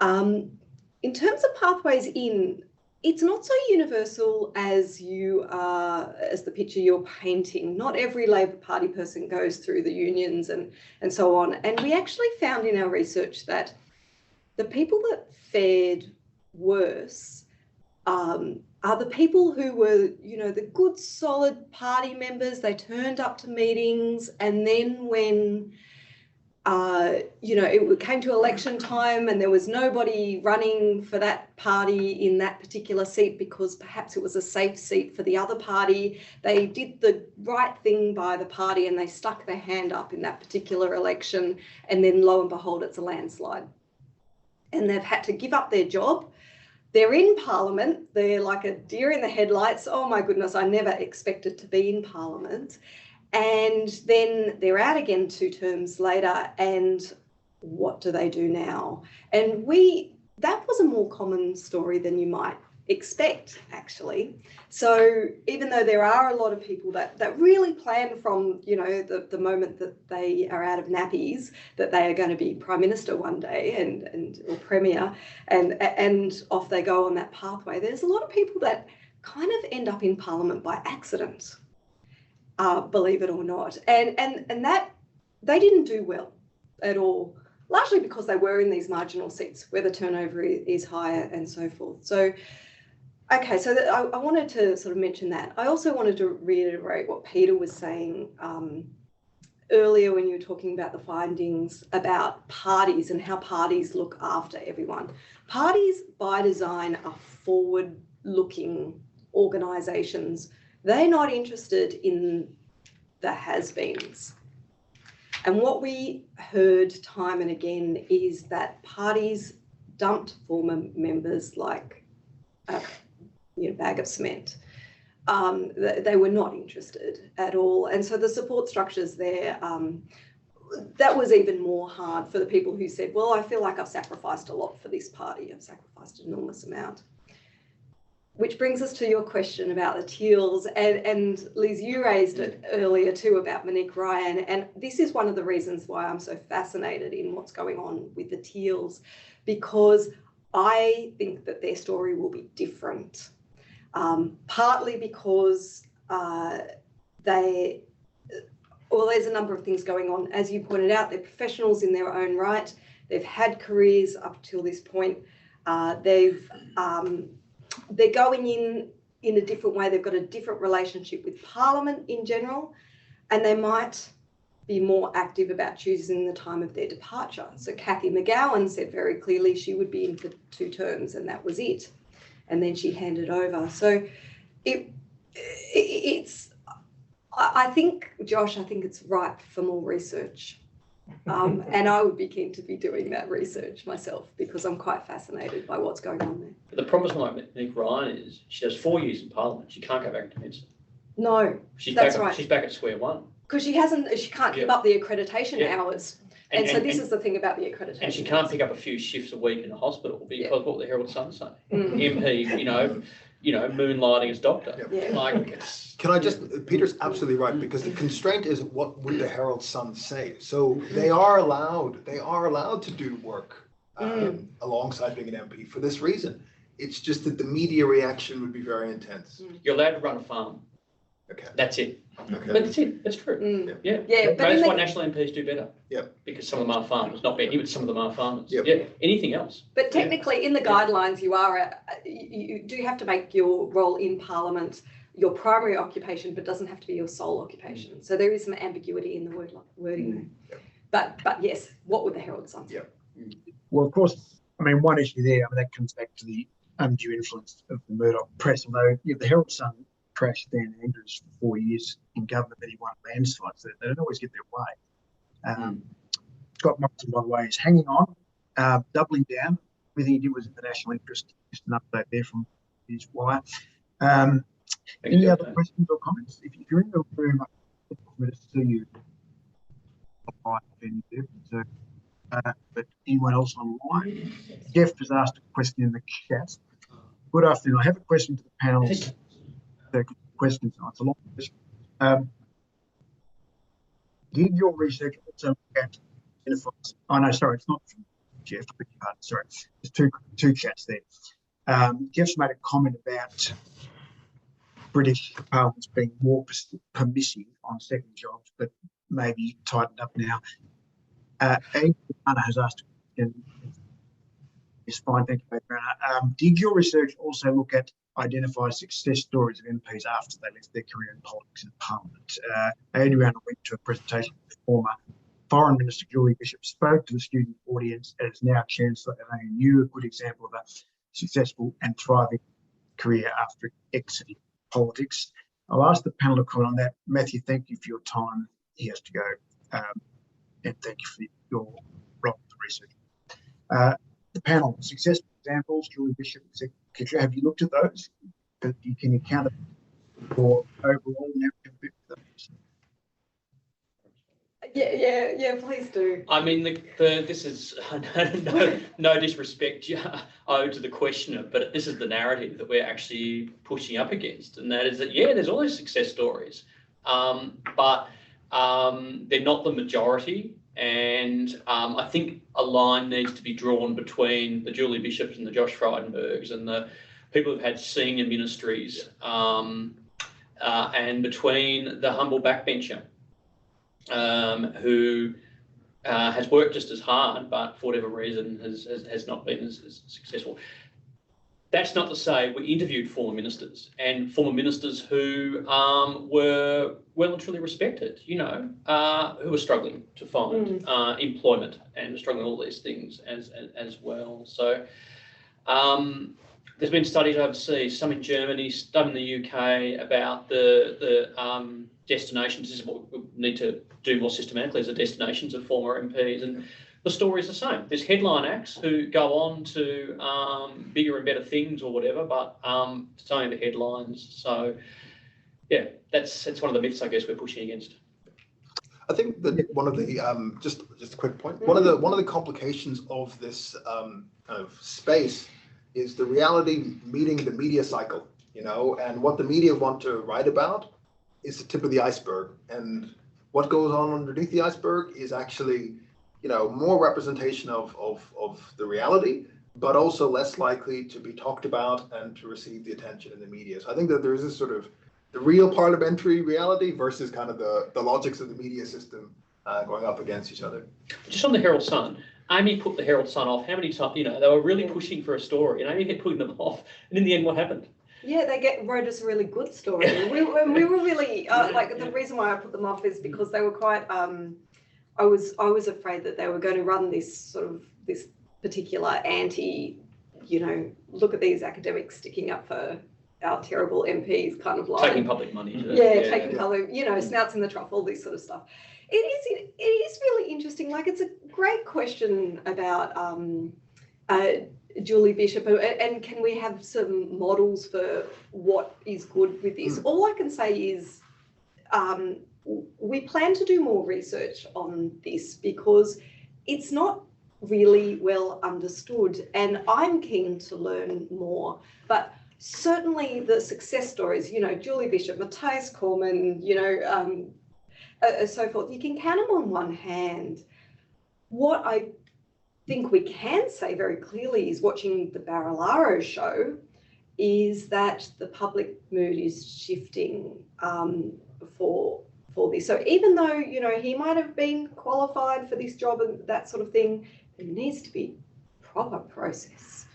Speaker 1: In terms of pathways in, it's not so universal as you are, as the picture you're painting. Not every Labor Party person goes through the unions and so on. And we actually found in our research that the people that fared worse are the people who were, you know, the good, solid party members. They turned up to meetings, and then when you know, it came to election time and there was nobody running for that party in that particular seat because perhaps it was a safe seat for the other party. They did the right thing by the party and they stuck their hand up in that particular election, and then lo and behold, it's a landslide. And they've had to give up their job. They're in Parliament. They're like a deer in the headlights. Oh my goodness, I never expected to be in Parliament. And then they're out again 2 terms later, and what do they do now? And that was a more common story than you might expect, actually. So even though there are a lot of people that really plan from, you know, the moment that they are out of nappies, that they are going to be Prime Minister one day and or Premier, and off they go on that pathway, there's a lot of people that kind of end up in Parliament by accident. Believe it or not, and that they didn't do well at all, largely because they were in these marginal seats where the turnover is higher and so forth. So, okay, so I wanted to sort of mention that. I also wanted to reiterate what Peter was saying earlier when you were talking about the findings about parties and how parties look after everyone. Parties, by design, are forward-looking organisations. They're not interested in the has-beens. And what we heard time and again is that parties dumped former members like a bag of cement. They were not interested at all. And so the support structures there, that was even more hard for the people who said, well, I feel like I've sacrificed a lot for this party. I've sacrificed an enormous amount. Which brings us to your question about the Teals, and Liz, you raised it earlier too about Monique Ryan, and this is one of the reasons why I'm so fascinated in what's going on with the Teals, because I think that their story will be different, partly because there's a number of things going on. As you pointed out, they're professionals in their own right. They've had careers up till this point. They're going in a different way. They've got a different relationship with Parliament in general, and they might be more active about choosing the time of their departure. So Cathy McGowan said very clearly she would be in for 2 terms, and that was it. And then she handed over. So I think, Josh, it's ripe for more research. And I would be keen to be doing that research myself because I'm quite fascinated by what's going on there.
Speaker 3: But the problem with Monique Ryan is she does 4 years in Parliament. She can't go back to Minister.
Speaker 1: No,
Speaker 3: she's
Speaker 1: right.
Speaker 3: Back at square one.
Speaker 1: Because she can't keep up the accreditation hours. And so this is the thing about the accreditation. And
Speaker 3: she can't pick up a few shifts a week in a hospital because what the Herald Sun say. MP, moonlighting as doctor.
Speaker 4: Can I just, Peter's absolutely right, because the constraint is what would the Herald Sun say? So they are allowed to do work alongside being an MP for this reason. It's just that the media reaction would be very intense.
Speaker 3: You're allowed to run a farm.
Speaker 4: Okay.
Speaker 3: That's it.
Speaker 4: Okay.
Speaker 3: But that's it. That's true. Yeah.
Speaker 1: Yeah, but
Speaker 3: That's why national MPs do better.
Speaker 4: Yep.
Speaker 3: Because some of them are farmers, not many, but some of them are farmers.
Speaker 4: Yep.
Speaker 3: Yeah. Anything else?
Speaker 1: But technically, in the guidelines, you do have to make your role in Parliament your primary occupation, but doesn't have to be your sole occupation. So there is some ambiguity in the wording there. Yep. But yes, what would the Herald Sun say?
Speaker 4: Yep.
Speaker 5: Well, of course, I mean, one issue there, I mean, that comes back to the undue influence of the Murdoch press, although the Herald Sun crashed Dan Andrews for 4 years in government, that he won landslides. They don't always get their way. Scott Morrison, by the way, is hanging on, doubling down. Everything he did was in the national interest. Just an update there from his wire. Any other questions or comments? If you're in the room, I'm going to see you. But anyone else online? Jeff has asked a question in the chat. Good afternoon. I have a question to the panel. Questions. Oh, it's a long question. Did your research also identify? Oh no, sorry, it's not from Jeff. Sorry, there's two chats there. Jeff's made a comment about British Parliament's being more permissive on second jobs, but maybe tightened up now. Amy Nethery has asked, it's fine, thank you, Adriana. Did your research also look at identify success stories of MPs after they left their career in politics and Parliament? Adriana went to a presentation with former Foreign Minister Julie Bishop, spoke to the student audience as now Chancellor at ANU, a good example of a successful and thriving career after exiting politics. I'll ask the panel to comment on that. Matthew, thank you for your time. He has to go. And thank you for your role in the research. The panel, successful examples, Julie Bishop, have you looked at those? Can you count it for overall narrative?
Speaker 1: Yeah, please do.
Speaker 3: I mean, this is no disrespect owed to the questioner, but this is the narrative that we're actually pushing up against, and that is that, yeah, there's all these success stories, but they're not the majority, and I think a line needs to be drawn between the Julie Bishops and the Josh Frydenbergs and the people who've had senior ministries, and between the humble backbencher who has worked just as hard, but for whatever reason has not been as successful. That's not to say we interviewed former ministers and former ministers who were well and truly respected, who were struggling to find employment and struggling with all these things as well. So there's been studies overseas, some in Germany, some in the UK, about the destinations. This is what we need to do more systematically as the destinations of former MPs, and the story is the same. There's headline acts who go on to bigger and better things or whatever, but it's only the headlines. So yeah, that's one of the myths I guess we're pushing against.
Speaker 4: I think that one of the just a quick point. One of the complications of this kind of space is the reality meeting the media cycle, and what the media want to write about is the tip of the iceberg, and what goes on underneath the iceberg is actually, more representation of the reality, but also less likely to be talked about and to receive the attention in the media. So I think that there is this sort of the real parliamentary reality versus kind of the logics of the media system going up against each other. Just
Speaker 3: on the Herald Sun, Amy put the Herald Sun off how many times? They were really pushing for a story, and Amy kept putting them off. And in the end, what happened?
Speaker 1: Yeah, they wrote us a really good story. we were really the reason why I put them off is because they were quite. I was afraid that they were going to run this particular anti, look at these academics sticking up for our terrible MPs kind of line.
Speaker 3: Taking public money.
Speaker 1: Taking public, snouts in the trough, all this sort of stuff. It is really interesting. Like, it's a great question about Julie Bishop, and can we have some models for what is good with this? All I can say is we plan to do more research on this because it's not really well understood, and I'm keen to learn more. But certainly the success stories, Julie Bishop, Matthias Cormann, so forth, you can count them on one hand. What I think we can say very clearly is watching the Barilaro show is that the public mood is shifting for this. So even though, you know, he might have been qualified for this job and that sort of thing, there needs to be proper process.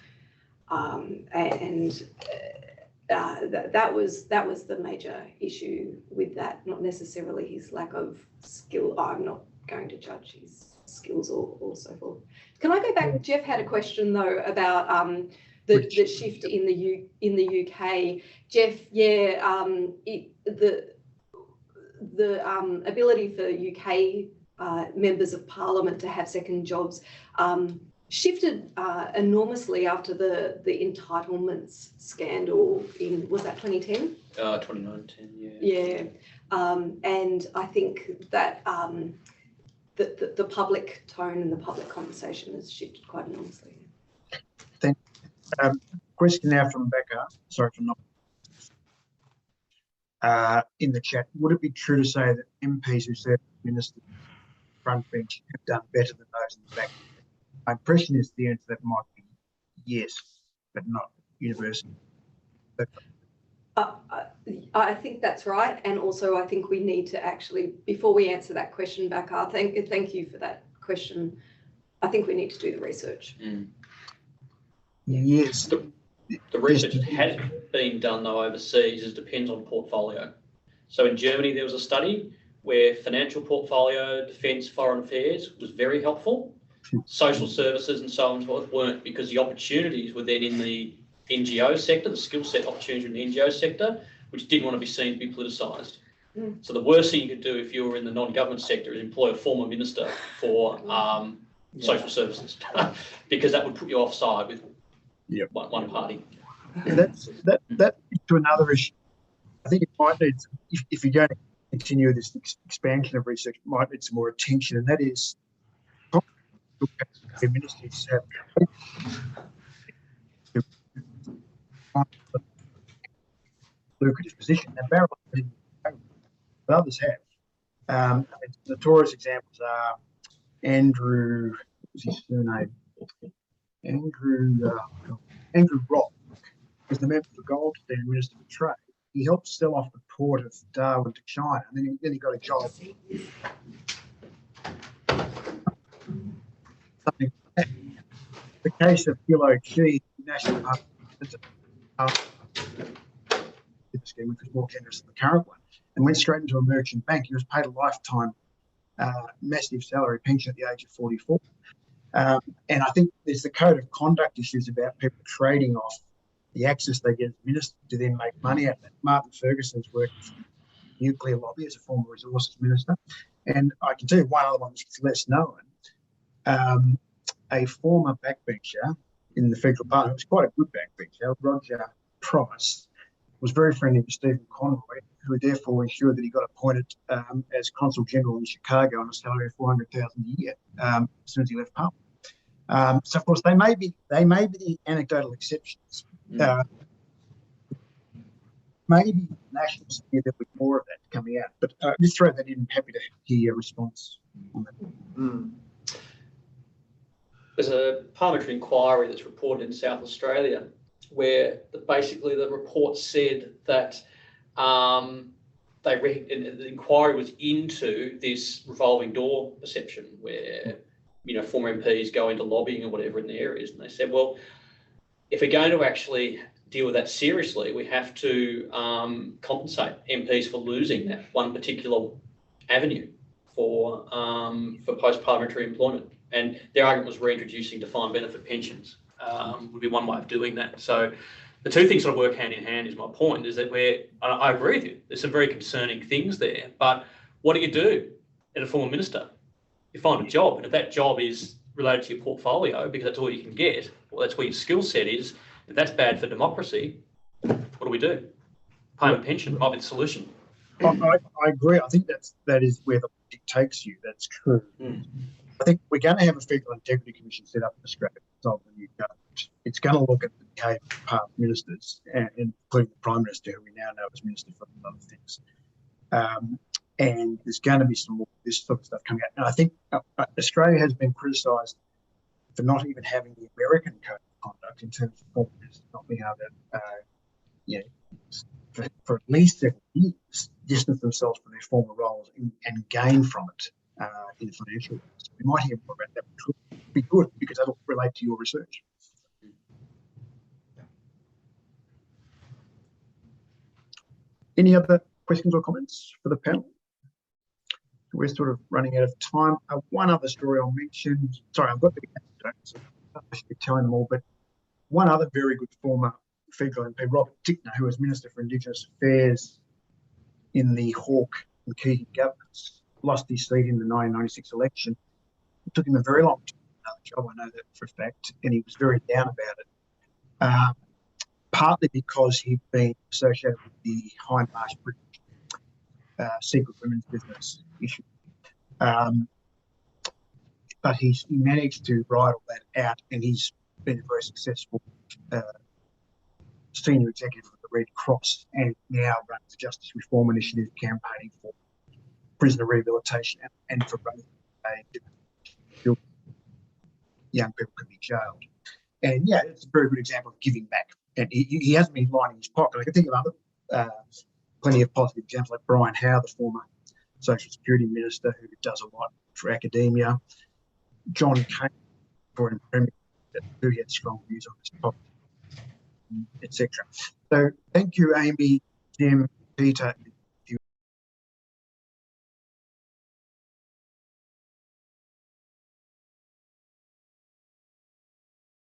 Speaker 1: That was the major issue with that, not necessarily his lack of skill. I'm not going to judge his skills or so forth. Can I go back? Jeff had a question though about the shift in the UK. Jeff, yeah, the ability for UK members of Parliament to have second jobs shifted enormously after the entitlements scandal in, was that 2010?
Speaker 3: 2019, yeah.
Speaker 1: Yeah, and I think that the public tone and the public conversation has shifted quite enormously.
Speaker 5: Thank you. Question now from Becca. Sorry for not. In the chat, would it be true to say that MPs who serve as ministers front bench have done better than those in the back? My impression is the answer to that might be yes, but not universal.
Speaker 1: I think that's right, and also I think we need to actually, before we answer that question, Becca, thank you for that question. I think we need to do the research.
Speaker 3: Mm.
Speaker 5: Yes.
Speaker 3: The research that has been done though overseas is depends on portfolio. So in Germany there was a study where financial portfolio, defence, foreign affairs was very helpful. Social services and so on and so forth weren't, because the opportunities were then in the NGO sector, the skill set opportunity in the NGO sector, which didn't want to be seen to be politicised. Mm. So the worst thing you could do if you were in the non-government sector is employ a former minister for social services, because that would put you offside with one party.
Speaker 5: That to another issue. I think it might need, if you're going to continue this expansion of research, it might need some more attention, and that is ministers have lucrative position, and Barrow didn't, but others have. Notorious examples are Andrew, what was his surname? Andrew Rock was the member for Goldstein, Minister for Trade. He helped sell off the port of Darwin to China, and then he got a job. Something like that. The case of Kilo Chi, National scheme, which was more generous than the current one, and went straight into a merchant bank. He was paid a lifetime massive salary pension at the age of 44. And I think there's the code of conduct issues about people trading off the access they get as minister to then make money out of that. Martin Ferguson's worked for the nuclear lobby as a former resources minister. And I can tell you one other one which is less known. A former backbencher in the federal parliament, was quite a good backbencher, Roger Price, was very friendly with Stephen Conroy, who therefore ensured that he got appointed as Consul General in Chicago on a salary of $400,000 a year as soon as he left Parliament. So of course they may be the anecdotal exceptions. Maybe national sphere there will be more of that coming out. But just throw that in. I'm happy to hear your response on that. Mm.
Speaker 3: There's a parliamentary inquiry that's reported in South Australia where basically the report said that the inquiry was into this revolving door perception where, you know, former MPs go into lobbying or whatever in the areas, and they said, well, if we're going to actually deal with that seriously, we have to compensate MPs for losing that one particular avenue for post-parliamentary employment. And their argument was reintroducing defined benefit pensions would be one way of doing that. So the two things sort of work hand in hand is my point, is that I agree with you, there's some very concerning things there, but what do you do as a former minister? You find a job, and if that job is related to your portfolio because that's all you can get, or that's where your skill set is, if that's bad for democracy, what do we do? Pay a pension might be the solution.
Speaker 5: I agree. I think that is where the politics takes you. That's true. Mm. I think we're going to have a federal integrity commission set up in Australia. It's going to look at the behaviour of past ministers, including the Prime Minister, who we now know as Minister for other things. And there's going to be some more of this sort of stuff coming out. And I think Australia has been criticised for not even having the American code of conduct in terms of former ministers not being able to you know, for at least several years, distance themselves from their former roles and gain from it in the financial world. So we might hear more about that, which would be good because that'll relate to your research. Any other questions or comments for the panel? We're sort of running out of time. One other story I'll mention. Sorry, I've got the anecdotes. I should be telling them all, but one other very good former federal MP, Robert Tickner, who was Minister for Indigenous Affairs in the Hawke and Keating governments, lost his seat in the 1996 election. It took him a very long time to get another job, I know that for a fact, and he was very down about it, partly because he'd been associated with the Hindmarsh Bridge secret women's business issue. But he managed to ride all that out, and he's been a very successful senior executive of the Red Cross, and now runs the Justice Reform Initiative campaigning for prisoner rehabilitation and for both young people can be jailed. And yeah, it's a very good example of giving back. And he hasn't been lining his pocket. I can think of other plenty of positive examples, like Brian Howe, the former Social Security Minister, who does a lot for academia. John Kane, for Premier, who had strong views on this topic, etc. So thank you, Amy, Jim, Peter,